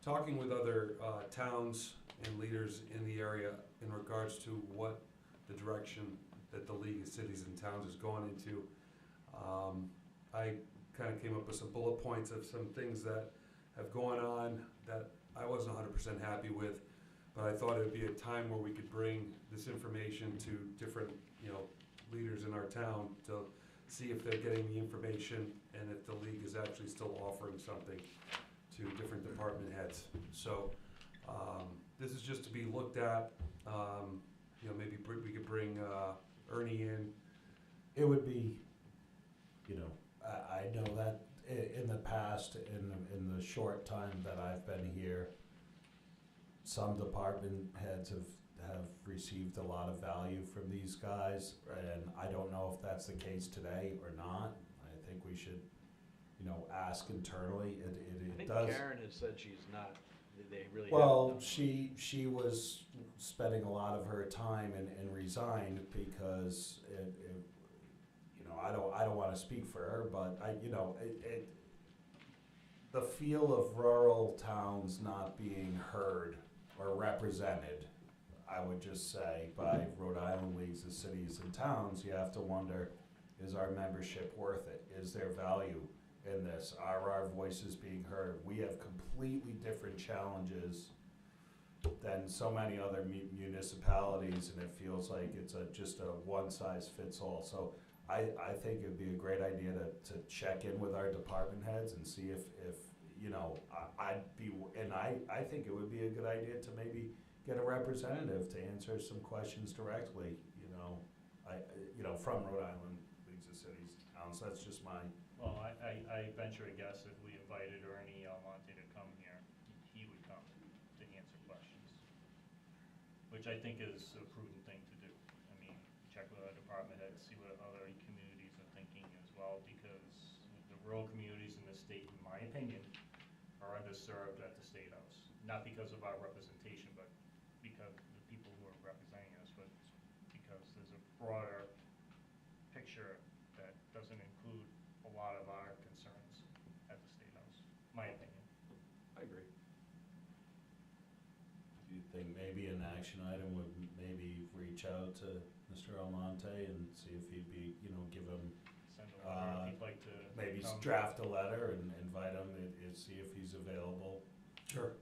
talking with other, towns and leaders in the area in regards to what the direction that the League of Cities and Towns is going into. I kind of came up with some bullet points of some things that have gone on that I wasn't 100% happy with, but I thought it would be a time where we could bring this information to different, leaders in our town to see if they're getting the information and if the league is actually still offering something to different department heads. So this is just to be looked at. Maybe we could bring Ernie in. It would be, I know that in the past, in the short time that I've been here, some department heads have received a lot of value from these guys, and I don't know if that's the case today or not. I think we should, ask internally. I think does. Karen has said she's not, they really Well, haven't. she was spending a lot of her time and resigned because I don't want to speak for her, but the feel of rural towns not being heard or represented, I would just say, by Rhode Island Leagues of Cities and Towns, you have to wonder, is our membership worth it? Is there value in this? Are our voices being heard? We have completely different challenges than so many other municipalities, and it feels like it's just a one-size-fits-all. So I think it'd be a great idea to check in with our department heads and see if I think it would be a good idea to maybe get a representative to answer some questions directly, from Rhode Island Leagues of Cities and Towns. That's just my. Well, I venture a guess if we invited Ernie Almonte to come here, he would come to answer questions, which I think is a prudent thing to do. I mean, check with our department heads, see what other communities are thinking as well, because the rural communities in the state, in my opinion, are underserved at the State House. Not because of our representation, but because the people who are representing us, but because there's a broader picture that doesn't include a lot of our concerns at the State House, my opinion. I agree. Do you think maybe an action item would maybe reach out to Mr. Almonte and see if he'd be, give him, Send a letter if you'd like to maybe come. draft a letter and invite him and see if he's available Sure.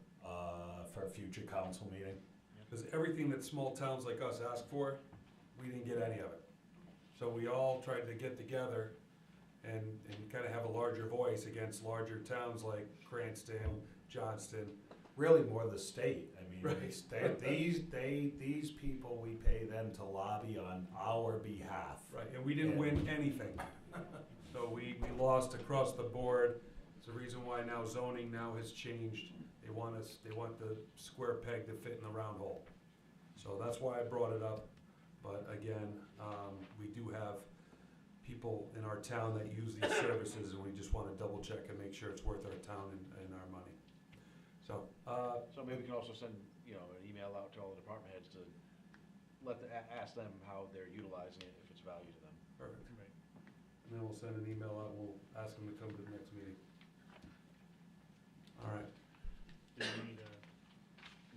for a future council meeting? Because everything that small towns like us ask for, we didn't get any of it. So we all tried to get together and kind of have a larger voice against larger towns like Cranston, Johnston. Really more the state. I mean, Right. these people, we pay them to lobby on our behalf. Right, and we didn't win anything. So we lost across the board. It's the reason why now zoning now has changed. They want the square peg to fit in the round hole. So that's why I brought it up. But again, we do have people in our town that use these services, and we just want to double check and make sure it's worth our town and our money. So, So maybe we can also send, an email out to all the department heads to ask them how they're utilizing it, if it's value to them. perfect. Right. And then we'll send an email out, and we'll ask them to come to the next meeting. All right. Do we need a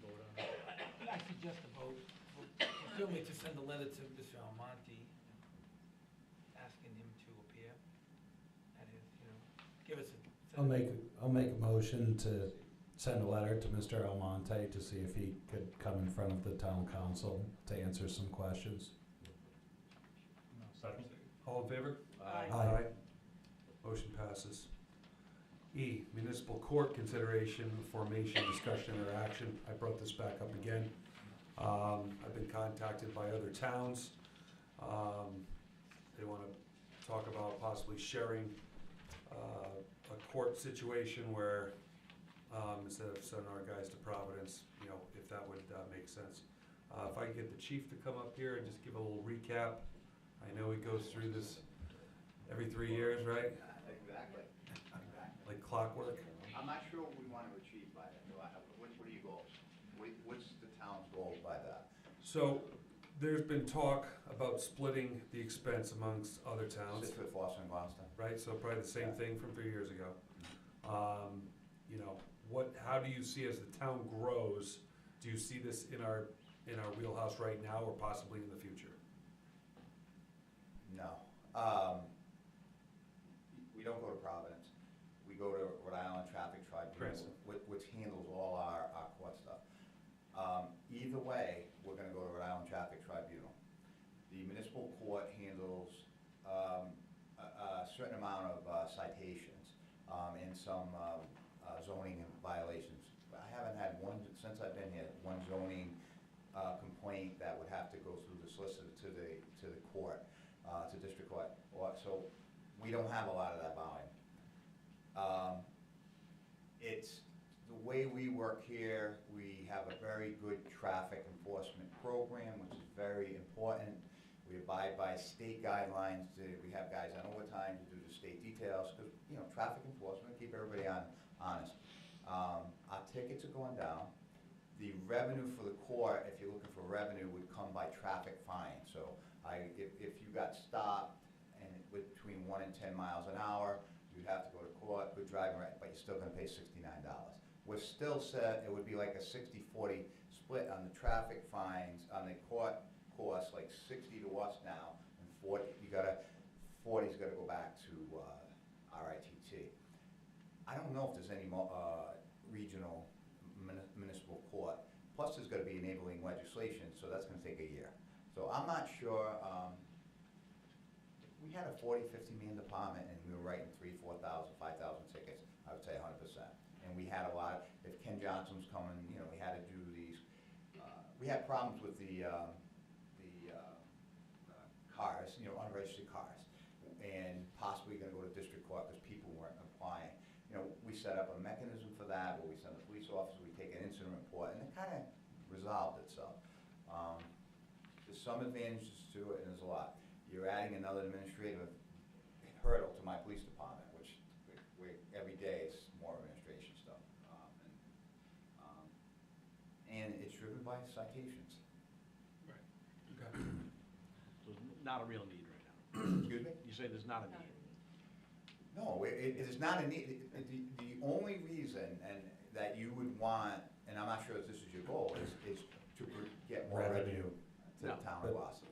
vote on it? I suggest a vote, certainly to send a letter to Mr. Almonte, asking him to appear. That is, give us a. I'll make a motion to send a letter to Mr. Almonte to see if he could come in front of the town council to answer some questions. No, second? All in favor? Aye. Motion passes. E, municipal court consideration, formation, discussion, or action. I brought this back up again. I've been contacted by other towns. They want to talk about possibly sharing a court situation where instead of sending our guys to Providence, if that would make sense. If I could get the chief to come up here and just give a little recap. I know he goes through this every 3 years, right? Exactly. Like clockwork. I'm not sure what we want to achieve by that. What are your goals? What's the town's goal by that? So there's been talk about splitting the expense amongst other towns, Situate, Foster, and Glocester. right? So probably the same thing from 3 years ago. How do you see as the town grows Do you see this in our wheelhouse right now or possibly in the future? No. We don't go to Providence. We go to Rhode Island Traffic Tribunal, Cranston. which handles all our court stuff. Either way, we're gonna go to Rhode Island Traffic Tribunal. The municipal court handles a certain amount of citations and some zoning violations. I haven't had one, since I've been here, one zoning complaint that would have to go through the solicitor to the court, to district court. So we don't have a lot of that volume. It's the way we work here. We have a very good traffic enforcement program, which is very important. We abide by state guidelines. We have guys on overtime to do the state details because, you know, traffic enforcement, keep everybody honest. Our tickets are going down. The revenue for the court, if you're looking for revenue, would come by traffic fines. So if you got stopped and between 1 and 10 miles an hour, you'd have to go to court, good driving, but you're still gonna pay $69. We're still set, it would be like a 60-40 split on the traffic fines, on the court costs, like 60 to us now, and 40's gotta go back to RITT. I don't know if there's any more regional municipal court. Plus, there's gotta be enabling legislation, so that's gonna take a year. So I'm not sure. If we had a 40-50 man department and we were writing 3,000, 4,000, 5,000 tickets, I would say 100%. And we had a lot. If Ken Johnson was coming, you know, we had to do these. We had problems with the cars, you know, unregistered cars, and possibly going to go to district court because people weren't applying. You know, we set up a mechanism for that where we send the police officer, we take an incident report, and it kind of resolved itself. There's some advantages to it, and there's a lot. You're adding another administrative hurdle to my police department, which every day is more administration stuff. And it's driven by citations. Okay. So not a real need right now. Excuse me? You say there's not a need. No, it is not a need. The only reason and that you would want, and I'm not sure if this is your goal, is to get more revenue to the town of Glocester.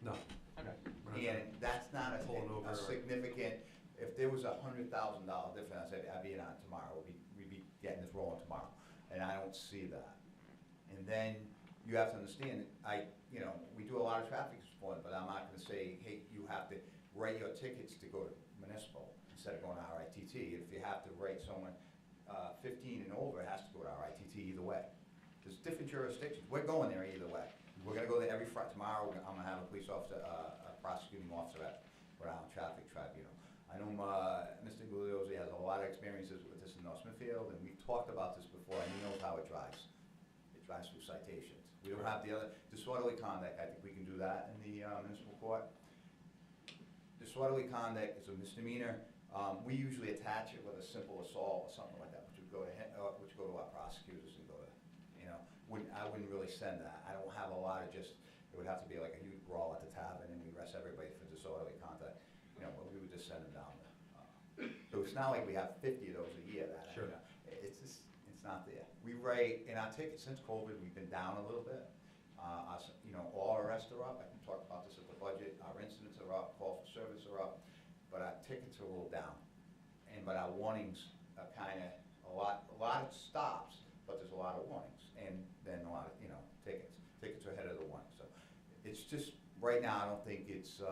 No. Okay. And that's not Pulling over. a significant, if there was $100,000 difference, I'd be in on tomorrow, we'd be getting this rolling tomorrow, and I don't see that. And then you have to understand, you know, we do a lot of traffic support, but I'm not gonna say, hey, you have to write your tickets to go to municipal instead of going to RITT. If you have to write someone 15 and over, it has to go to RITT either way. There's different jurisdictions, we're going there either way. We're gonna go there every Friday. Tomorrow, I'm gonna have a police officer, a prosecuting officer at Rhode Island Traffic Tribunal. I know Mr. Gugliozzi has a lot of experiences with this in North Smithfield, and we've talked about this before, and he knows how it drives. It drives through citations. We don't have the other, disorderly conduct, I think we can do that in the municipal court. Disorderly conduct is a misdemeanor. We usually attach it with a simple assault or something like that, which would go to our prosecutors and go to, you know, I wouldn't really send that. I don't have a lot of just, it would have to be like a huge brawl at the tavern and we arrest everybody for disorderly conduct. You know, but we would just send them down there. So it's not like we have 50 of those a year that, Sure. you know, it's just, it's not there. We write, in our tickets, since COVID, we've been down a little bit. You know, all our arrests are up. I can talk about this at the budget. Our incidents are up, calls for service are up, but our tickets are a little down. But our warnings are kind of a lot of stops, but there's a lot of warnings, and then a lot of, you know, tickets. Tickets are ahead of the warnings. So it's just, right now, I don't think it's,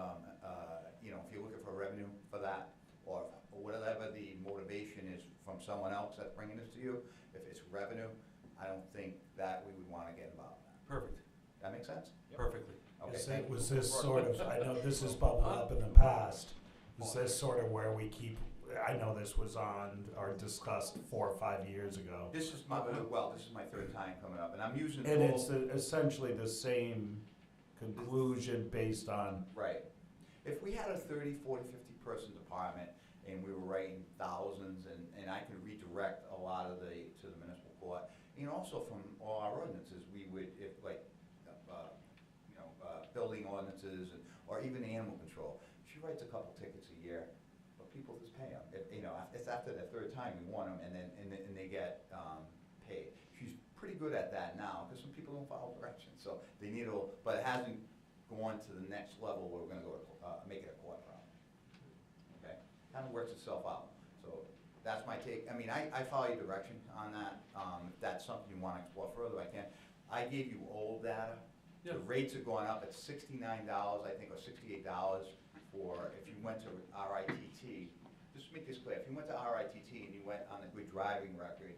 you know, if you're looking for revenue for that, or whatever the motivation is from someone else that's bringing this to you, if it's revenue, I don't think that we would want to get involved in that. Perfect. That make sense? Perfectly. Okay. Was this sort of, I know this has bubbled up in the past, is this sort of where we keep, I know this was on or discussed 4 or 5 years ago. This is my, well, this is my third time coming up, and I'm using. And it's essentially the same conclusion based on. Right. If we had a 30, 40, 50 person department and we were writing thousands and I could redirect a lot of to the municipal court, and also from all our ordinances, we would, if like, you know, building ordinances or even animal control, she writes a couple tickets a year, but people just pay them. You know, it's after the third time we want them and they get paid. She's pretty pretty good at that now, because some people don't follow directions, so they need a, but it hasn't gone to the next level where we're gonna go to, make it a court problem. Okay, kind of works itself out, so that's my take. I mean, I follow your direction on that. If that's something you wanna explore further, I can. I gave you old data. The rates are going up at $69, I think, or $68 for, if you went to RITT. Just to make this clear, if you went to RITT and you went on a good driving record,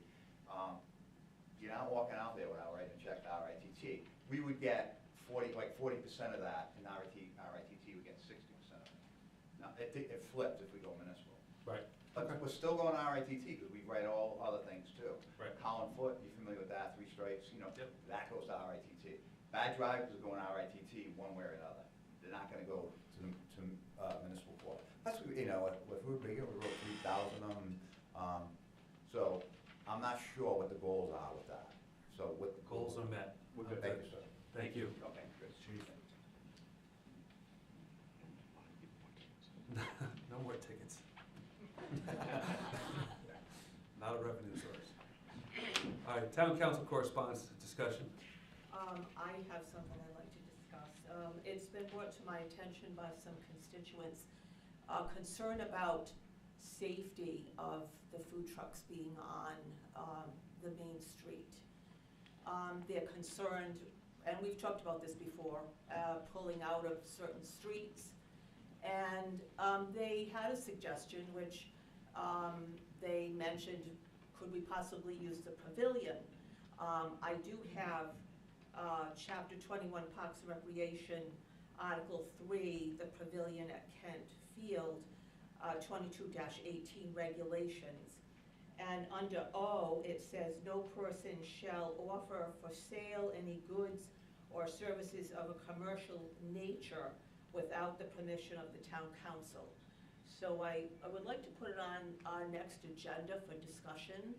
you're not walking out there without writing a check to RITT. We would get 40% of that, and RITT would get 60% of it. Now, it flipped if we go municipal. Right. But we're still going RITT, because we write all other things too. Right. Colin Foot, you familiar with that, 3 strikes, Yep. that goes to RITT. Bad drivers are going to RITT one way or another. They're not gonna go to municipal court. That's, if we're bigger, we wrote 3,000 of them. So I'm not sure what the goals are with that. So what the Goals are met. We're good. Thank you, sir. Thank you. Okay, good. No more tickets. Not a revenue source. All right, town council correspondence discussion. I have something I'd like to discuss. It's been brought to my attention by some constituents, concern about safety of the food trucks being on the main street. They're concerned, and we've talked about this before, pulling out of certain streets. And they had a suggestion, which they mentioned, could we possibly use the pavilion? I do have Chapter 21 Parks and Recreation, Article 3, the pavilion at Kent Field, 22-18 regulations. And under O, it says, no person shall offer for sale any goods or services of a commercial nature without the permission of the town council. So I would like to put it on our next agenda for discussion,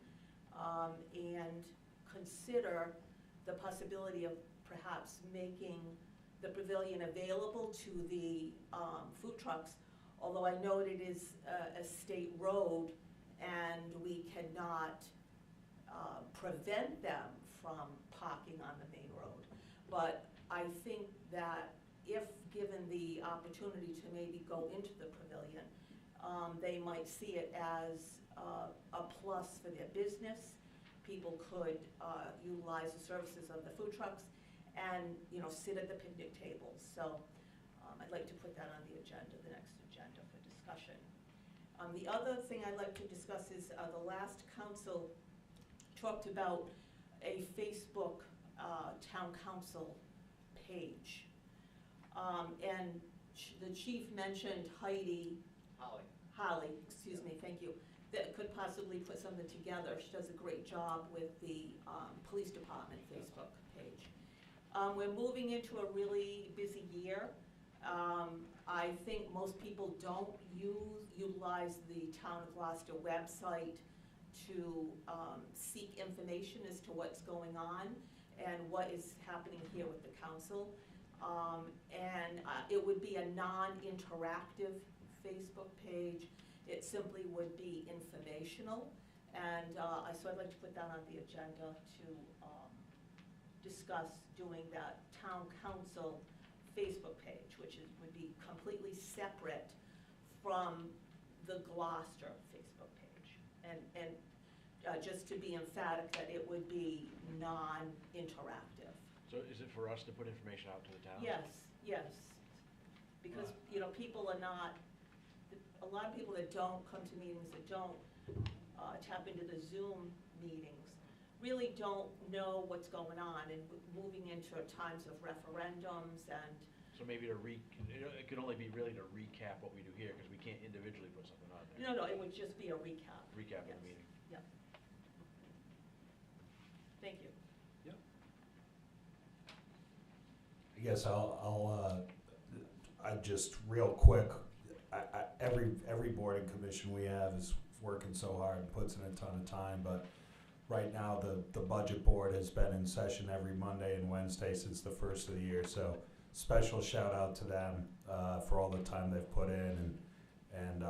and consider the possibility of perhaps making the pavilion available to the food trucks, although I know it is a state road and we cannot prevent them from parking on the main road. But I think that if given the opportunity to maybe go into the pavilion, they might see it as a plus for their business. People could utilize the services of the food trucks and, sit at the picnic tables. So I'd like to put that on the agenda, the next agenda for discussion. The other thing I'd like to discuss is the last council talked about a Facebook town council page. And the chief mentioned Holly, excuse me, thank you, that could possibly put something together. She does a great job with the police department Facebook page. We're moving into a really busy year. I think most people don't utilize the Town of Gloucester website to seek information as to what's going on and what is happening here with the council. And it would be a non-interactive Facebook page. It simply would be informational. And so I'd like to put that on the agenda to discuss doing that town council Facebook page, which would be completely separate from the Glocester Facebook page. And just to be emphatic that it would be non-interactive. So is it for us to put information out to the town? Yes. Because, people are not, a lot of people that don't come to meetings, that don't tap into the Zoom meetings, really don't know what's going on, and moving into times of referendums and. So maybe it could only be really to recap what we do here, because we can't individually put something on there. No, it would just be a recap. Recap of Yes. the meeting. Yep. Thank you. Yep. I guess I just real quick, every board and commission we have is working so hard and puts in a ton of time, but right now the budget board has been in session every Monday and Wednesday since the first of the year, so special shout out to them for all the time they've put in, and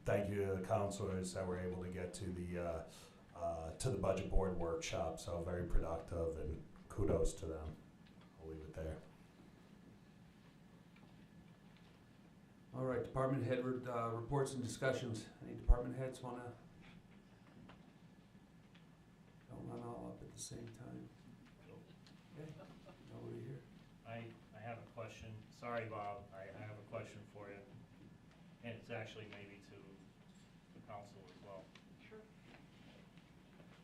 thank you to the counselors that were able to get to the to the budget board workshop, so very productive, and kudos to them. I'll leave it there. All right, department head reports and discussions. Any department heads wanna? Don't run all up at the same time. Okay, nobody here. I have a question. Sorry, Bob, I have a question for you. And it's actually maybe to the council as well. Sure.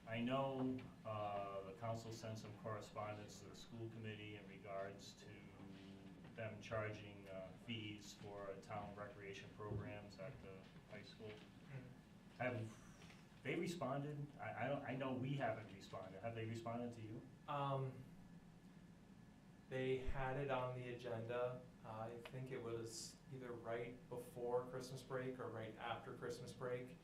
I know, the council sent some correspondence to the school committee in regards to them charging, fees for town recreation programs at the high school. Have they responded? I know we haven't responded. Have they responded to you? They had it on the agenda, I think it was either right before Christmas break or right after Christmas break.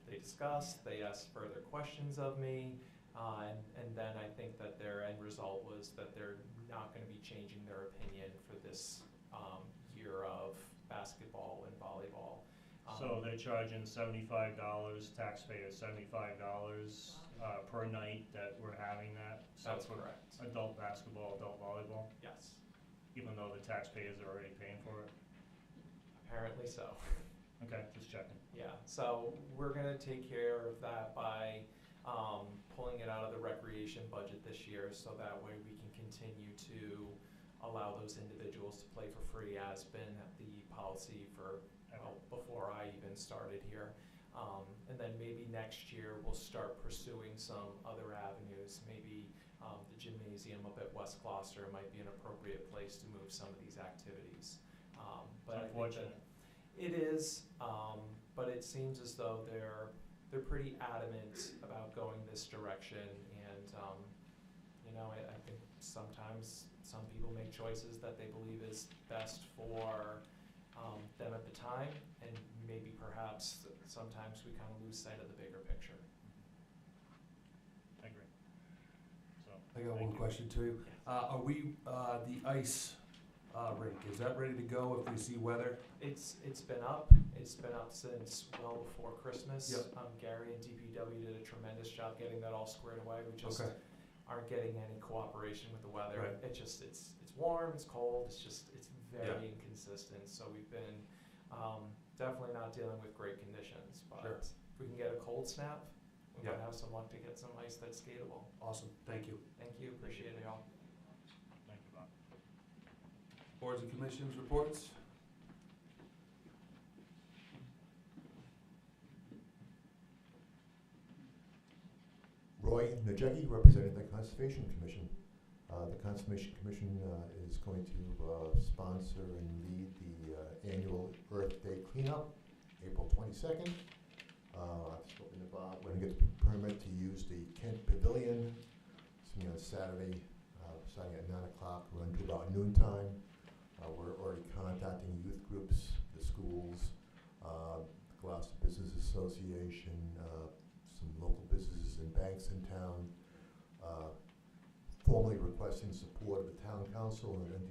They discussed, they asked further questions of me, and then I think that their end result was that they're not gonna be changing their opinion for this, year of basketball and volleyball. So they're charging $75, taxpayers $75 per night that we're having that? So That's for correct. Adult basketball, adult volleyball, Yes, even though the taxpayers are already paying for it? apparently so. Okay, just checking. Yeah, so we're gonna take care of that by, pulling it out of the recreation budget this year, so that way we can continue to allow those individuals to play for free, as been the policy for, well, before I even started here. And then maybe next year we'll start pursuing some other avenues. Maybe the gymnasium up at West Gloucester might be an appropriate place to move some of these activities. But I think that Unfortunate. it is, but it seems as though they're pretty adamant about going this direction, and you know, I think sometimes some people make choices that they believe is best for them at the time, and maybe perhaps sometimes we kind of lose sight of the bigger picture. I agree. So, I got thank one you. question to you. Are we, the ice rink, is that ready to go if we see weather? It's been up since well before Christmas. Yep. Gary and DPW did a tremendous job getting that all squared away. We just Okay. aren't getting any cooperation with the weather. Right. It's warm, it's cold, it's very Yeah. inconsistent. So we've been definitely not dealing with great conditions, but Sure. if we can get a cold snap, we Yeah. might have some luck to get some ice that's skatable. Awesome, thank you. Thank you, appreciate it all. Thank you, Bob. Boards and commissions reports? Roy Najecki, representing the Conservation Commission. The Conservation Commission is going to sponsor and lead the annual Earth Day cleanup, April 22nd. I've spoken to Bob. We're going to get the permit to use the Kent Pavilion. It's going to be on Saturday, starting at 9 o'clock, run to about noontime. We're already contacting youth groups, the schools, the Gloucester Business Association, some local businesses and banks in town, formally requesting support of the town council and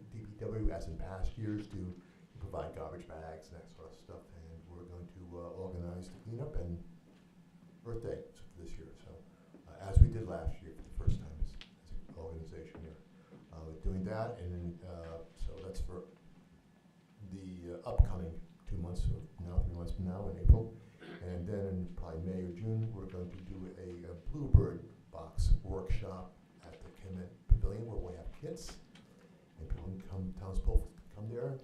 DPW, as in past years, to provide garbage bags and that sort of stuff. And we're going to organize the cleanup and Earth Day for this year. So, as we did last year for the first time as an organization here. We're doing that, and then, so that's for the upcoming 2 months from now, 3 months from now in April. And then in probably May or June, we're going to do a Bluebird box workshop at the Kemet Pavilion, where we have kits. And people can come, townspeople come there,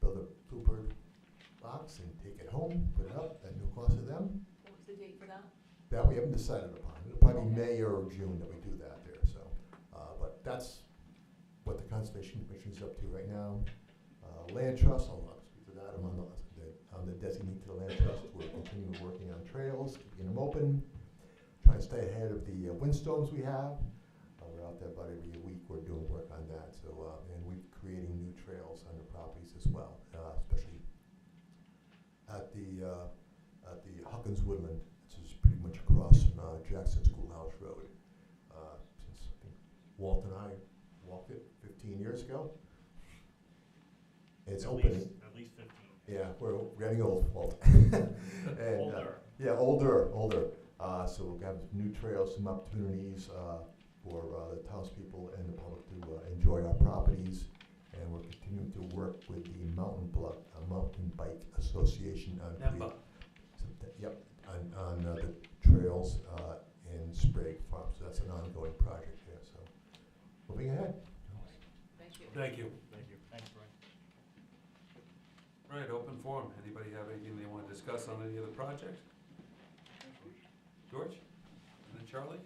build a Bluebird box and take it home, put it up at no cost to them. What was the date for that? That we haven't decided upon. It'll probably be May or June that we do that there, so. But that's what the Conservation Commission is up to right now. Land Trust, I'll speak to that. I'm the designee to the Land Trust. We're continuing working on trails, keeping them open, trying to stay ahead of the windstorms we have. We're out there about every week. We're doing work on that. So, and we're creating new trails on the properties as well, especially at the Huckins Woodland, which is pretty much across from Jackson Schoolhouse Road. Since I think Walt and I walked it 15 years ago. It's opening. At least 15. Yeah, we're getting old, Walt. And, Older. yeah, older. So we'll have new trails, some opportunities for the townspeople and the public to enjoy our properties. And we're continuing to work with the Mountain Bike Association on on the trails in Sprague Farm. So that's an ongoing project there. So moving ahead. Thank you. Thank you. Thank you. Thanks, Brian. All right, open forum. Anybody have anything they want to discuss on any of the projects? George? And then Charlie?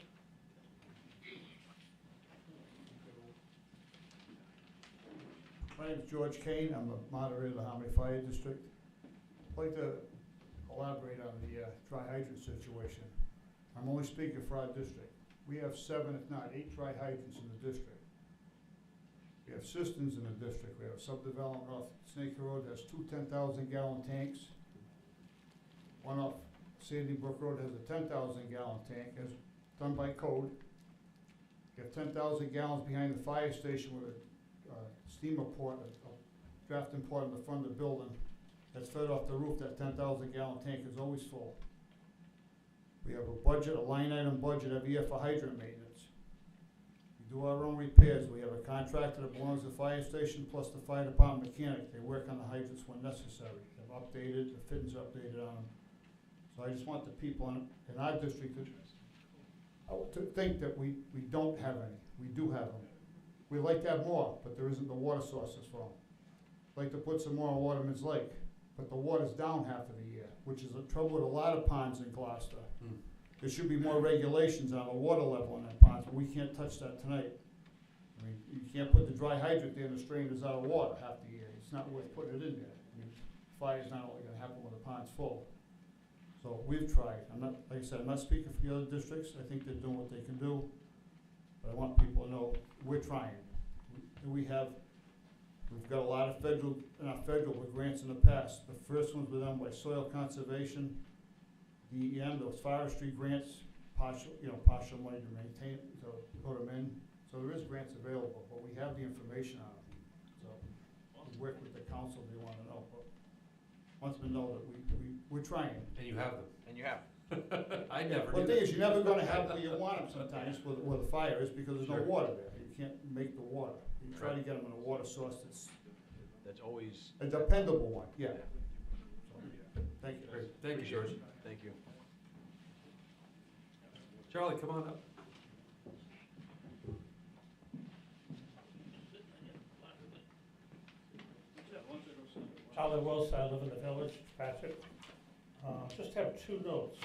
My name is George Kane. I'm the moderator of the Harmony Fire District. I'd like to elaborate on the dry hydrant situation. I'm only speaking for our district. We have 7, if not 8 dry hydrants in the district. We have cisterns in the district. We have subdevelopment off Snake Road has 2 10,000-gallon tanks. One off Sandy Brook Road has a 10,000-gallon tank, as done by code. We have 10,000 gallons behind the fire station with a steamer port, a drafting port in the front of the building that's fed off the roof. That 10,000-gallon tank is always full. We have a budget, a line item budget every year for hydrant maintenance. We do our own repairs. We have a contractor that belongs to the fire station plus the fire department mechanic. They work on the hydrants when necessary. They've updated, the fittings are updated on them. So I just want the people in our district to think that we don't have any. We do have them. We'd like to have more, but there isn't the water sources for them. I'd like to put some more on Waterman's Lake, but the water's down half of the year, which is a trouble with a lot of ponds in Glocester. There should be more regulations on the water level in that ponds, but we can't touch that tonight. I mean, you can't put the dry hydrant there and the strain is out of water half the year. It's not worth putting it in there. I mean, fire's not only gonna happen when the pond's full. So we've tried. I'm not, like I said, I'm not speaking for the other districts. I think they're doing what they can do. But I want people to know we're trying. We've got a lot of federal grants in the past. The first ones were done by Soil Conservation, DEM, those forestry grants, partial money to maintain, to put them in. So there is grants available, but we have the information on them. So we work with the council if they want to know. But once we know that we're trying. And you have them. And you have. I never Well, did. the thing is, you're never gonna have where you want them sometimes where the fire is because there's no Sure. water there. You can't make the water. You try to get them in a water source That's always, a dependable one, yeah. So, thank you. Great. Thank you, George. thank you. Charlie, come on up. Charlie Wilson, I live in the village, Patrick. Just have 2 notes.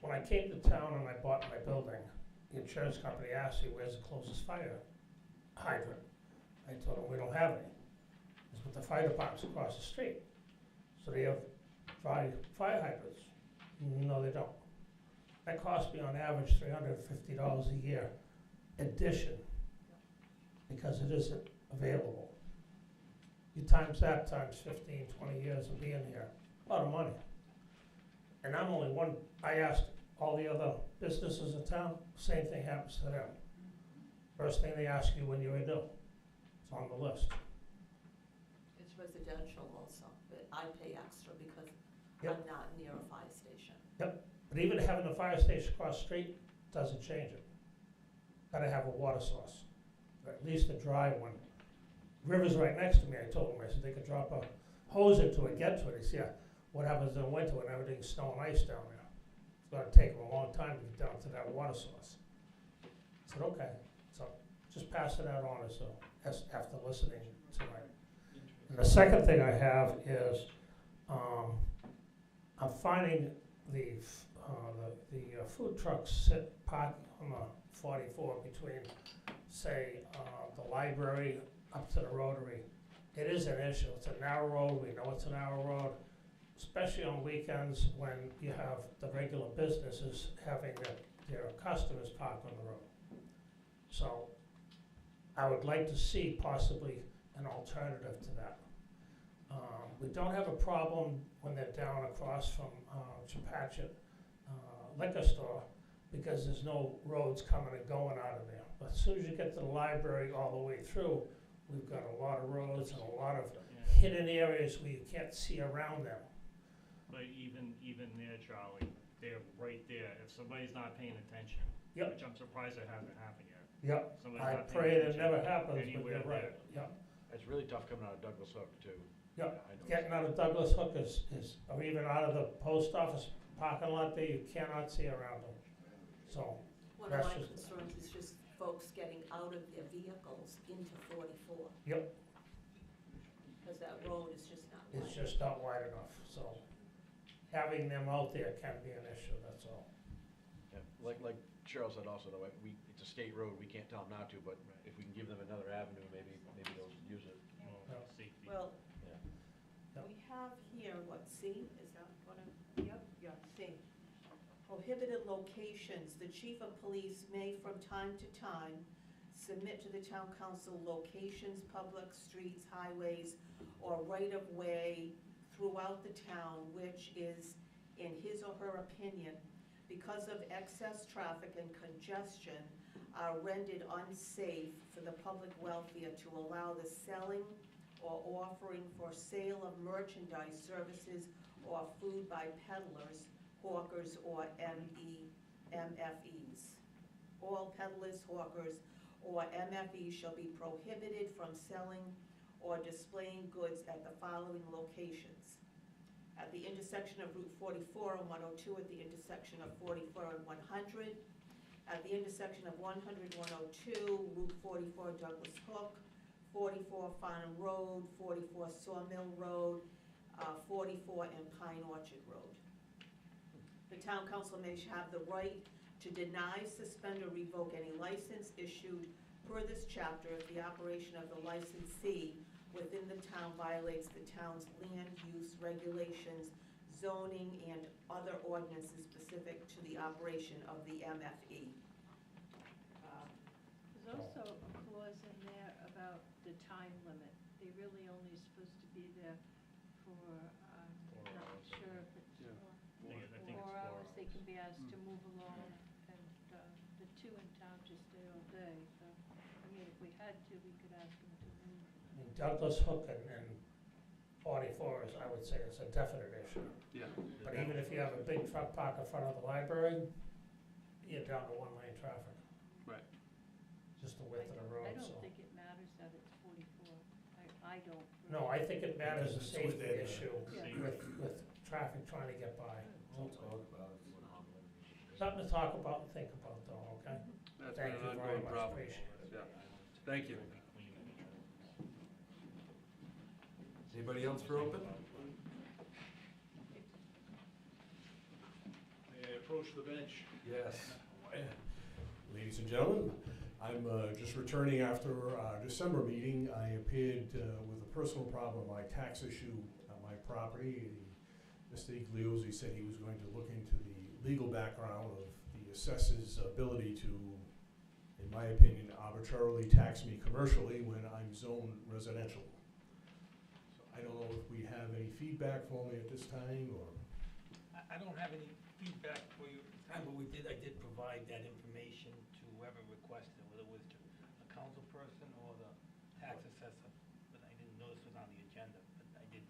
When I came to town and I bought my building, the insurance company asked me, where's the closest fire hydrant? I told them, we don't have any. It's with the fire department's across the street. So they have fire hydrants. No, they don't. That cost me on average $350 a year addition because it isn't available. You times that times 15, 20 years of being here, a lot of money. And I'm only one. I asked all the other businesses in town, same thing happens to them. First thing they ask you when you renew, it's on the list. It's residential also, but I pay extra because Yep. I'm not near a fire station. But even having the fire station across the street doesn't change it. Gotta have a water source, or at least a dry one. River's right next to me, I told them, I said they could drop a hose into it, get to it. He said, yeah, what happens in the winter when everything's snow and ice down there? It's gonna take them a long time to get down to that water source. I said, okay, so just passing that on as after listening tonight. And the second thing I have is, I'm finding the food trucks sit parked on the 44 between, say, the library up to the Rotary. It is an issue. It's a narrow road. We know it's a narrow road, especially on weekends when you have the regular businesses having their customers park on the road. So I would like to see possibly an alternative to that. We don't have a problem when they're down across from Chepachet liquor store because there's no roads coming and going out of there. But as soon as you get to the library all the way through, we've got a lot of roads and a lot of hidden areas where you can't see around them. But even there, Charlie, somebody's not paying attention. Yep. Which I'm surprised it hasn't happened yet. Yep, Somebody's I not paying pray it attention never happens, but anywhere you're right, there. yep. It's really tough coming out of Douglas Hook too. Yep. I know. Getting out of Douglas Hook is, or even out of the post office parking lot there, you cannot see around them. So, One of my That's just- concerns is just folks getting out of their vehicles into 44. Yep. Because that road is just not wide. it's just not wide enough, so having them out there can be an issue, that's all. Yeah, like Cheryl said also though, it's a state road, we can't tell them not to, but if we can give them another avenue, maybe they'll use it. Well, safety. Well, Yeah. Yep. we have here, what, C, is that what I'm, yep, yeah, C. Prohibited locations, the chief of police may from time to time submit to the town council locations, public streets, highways, or right-of-way throughout the town, which is, in his or her opinion, because of excess traffic and congestion, are rendered unsafe for the public welfare to allow the selling or offering for sale of merchandise, services, or food by peddlers, hawkers, or MFEs. All peddlers, hawkers, or MFEs shall be prohibited from selling or displaying goods at the following locations: at the intersection of Route 44 and 102, at the intersection of 44 and 100, at the intersection of 100, 102, Route 44 Douglas Hook, 44 Farnham Road, 44 Sawmill Road, 44 and Pine Orchard Road. The town council may have the right to deny, suspend, or revoke any license issued per this chapter if the operation of the licensee within the town violates the town's land use regulations, zoning, and other ordinances specific to the operation of the MFE. There's also a clause in there about the time limit. They really only supposed to be there for, not sure if it's I think it's 4 hours. 4 They can be asked Hmm. to move along, and the two in town just stay all day. So, I mean, if we had to, we could ask them to move. I mean, Douglas Hook and 44 is, I would say, it's a definite issue. Yeah. But even if you have a big truck parked in front of the library, you're down to one-lane traffic. Right. Just the width of the road, I so. don't think it matters that it's 44. I don't. No, I think it matters a Because it's safety within, issue Yeah. with traffic trying to get by. We'll talk about it. Something to talk about and think about though, okay? That's Thank been you an very ongoing much, problem. appreciate it. Yeah. Thank you. Anybody else for open? May I approach the bench? Yes. Ladies and gentlemen, I'm just returning after our December meeting. I appeared with a personal problem, my tax issue on my property. Mr. Igliozzi said he was going to look into the legal background of the assessor's ability to, in my opinion, arbitrarily tax me commercially when I'm zoned residential. So I don't know if we have any feedback for me at this time, or? I don't have any feedback for you at this time, but I did provide that information to whoever requested, whether it was to a council person or the tax assessor. But I didn't know this was on the agenda, but I did.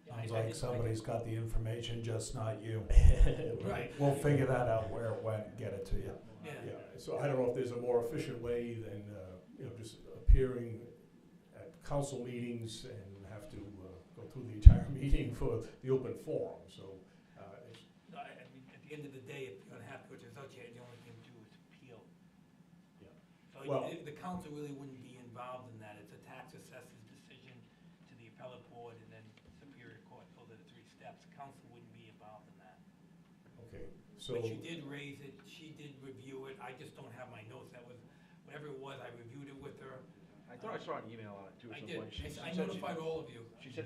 Sounds like somebody's got the information, just not you. Right. We'll figure that out where it went, get it to you. Yeah. So I don't know if there's a more efficient way than, just appearing at council meetings and have to go through the entire meeting for the open forum, so. it's- No, I mean, at the end of the day, if you're gonna have to go to the association, the only thing to do is appeal. Yeah. So Well- the council really wouldn't be involved in that. It's a tax assessor's decision to the appellate board and then Superior Court. Those are the 3 steps. Council wouldn't be involved in that. Okay, so. But you did raise it, she did review it. I just don't have my notes. That was, whatever it was, I reviewed it with her. I thought I saw an email on it too I at some did. point. She I said she- notified all of you. She said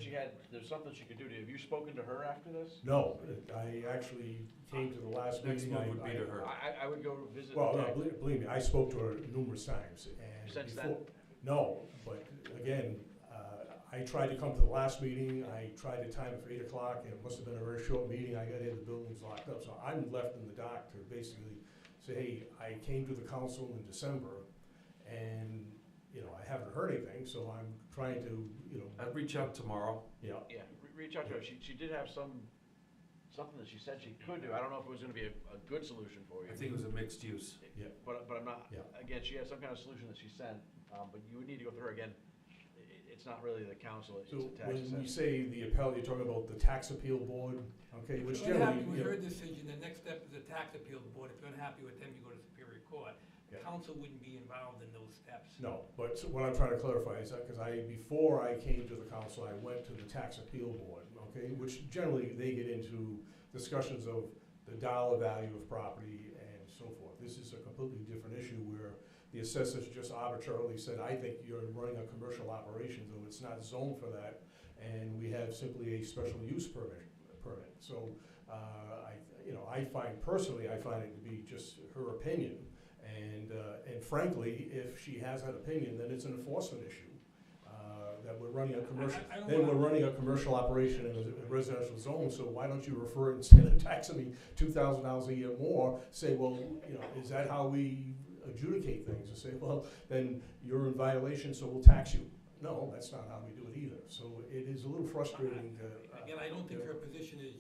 there's something she could do. Have you spoken to her after this? No, I actually came to the last Next meeting. move would be to her. I would go visit. Well, the no, tax- believe me, I spoke to her numerous times, and Since before. then? No, but again, I tried to come to the last meeting, I tried to time it for 8 o'clock, and it must have been a very short meeting, I got in, the building's locked up, so I'm left in the dark to basically say, hey, I came to the council in December, and, I haven't heard anything, so I'm trying to, I'd reach out tomorrow. yeah. Yeah, reach out to her. She did have some something that she said she could do. I don't know if it was gonna be a good solution for you. I think it was a mixed use. Yeah. But I'm not, Yeah. again, she has some kind of solution that she sent, but you would need to go through her again. It's not really the council, it's So a tax when you assessor. say the appellate, you're talking about the tax appeal board, okay, which If you're generally, unhappy with you know, her decision, the next step is the tax appeal board. If you're unhappy with them, you go to Superior Court. Yeah. Council wouldn't be involved in those steps. no, but what I'm trying to clarify is that, because before I came to the council, I went to the tax appeal board, okay, which generally they get into discussions of the dollar value of property and so forth. This is a completely different issue where the assessors just arbitrarily said, I think you're running a commercial operation, though it's not zoned for that, and we have simply a special use permit. So, I find it to be just her opinion, and frankly, if she has that opinion, then it's an enforcement issue. That we're running a commercial, I don't then wanna- we're running a commercial operation in a residential zone, so why don't you refer, instead of taxing me $2,000 a year more, say, well, is that how we adjudicate things? And say, well, then you're in violation, so we'll tax you. No, that's not how we do it either. So it is a little frustrating to. Again, I don't think her position is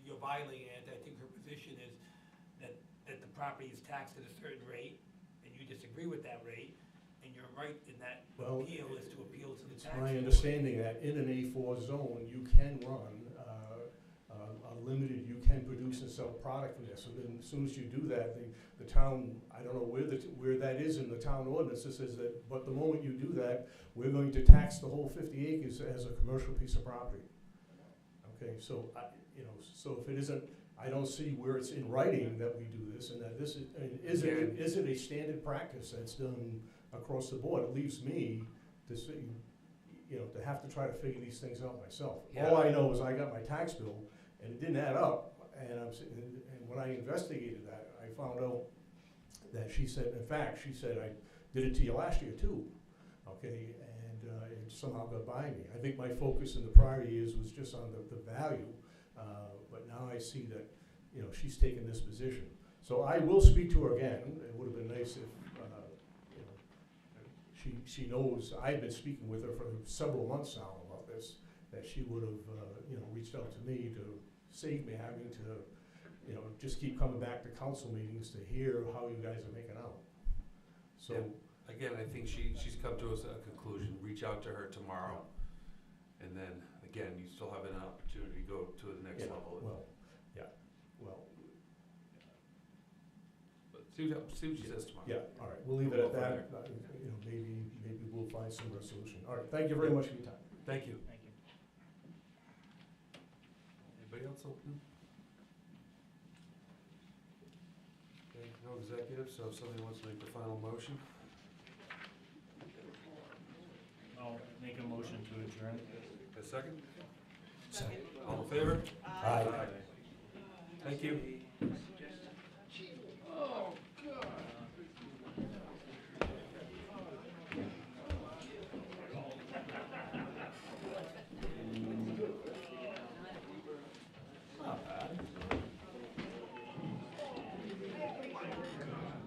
you're violating it. I think her position is that the property is taxed at a certain rate, and you disagree with that rate, and you're right in that Well, appeal is to appeal to the It's tax my board. understanding that in an A4 zone, you can run unlimited, you can produce and sell product from there. So then, as soon as you do that, the town, I don't know where that is in the town ordinance, it says that, but the moment you do that, we're going to tax the whole 50 acres as a commercial piece of property. Okay, so, so if it isn't, I don't see where it's in writing that we do this, and that this is it a standard practice that's done across the board? It leaves me to see, to have to try to figure these things out myself. Yeah. All I know is I got my tax bill, and it didn't add up, and and when I investigated that, I found out that she said, in fact, I did it to you last year too, okay, and it somehow got by me. I think my focus in the prior years was just on the value, but now I see that, she's taken this position. So I will speak to her again. It would have been nice if, she knows, I've been speaking with her for several months now about this, that she would have, reached out to me to save me having to, just keep coming back to council meetings to hear how you guys are making out. So, Yeah. Again, I think she's come to us at a conclusion. Reach out to her tomorrow, and then, again, you still have an opportunity to go to the next yeah, level. well, But see what she says tomorrow. yeah, all right, we'll leave it We'll at go from that. Maybe we'll find some resolution. All right, thank you very much for your time. Thank you. Thank you. Anybody else open? Okay, no executive, so if somebody wants to make the final motion? I'll make a motion to adjourn. A second? Second. All in favor? Aye. Thank you.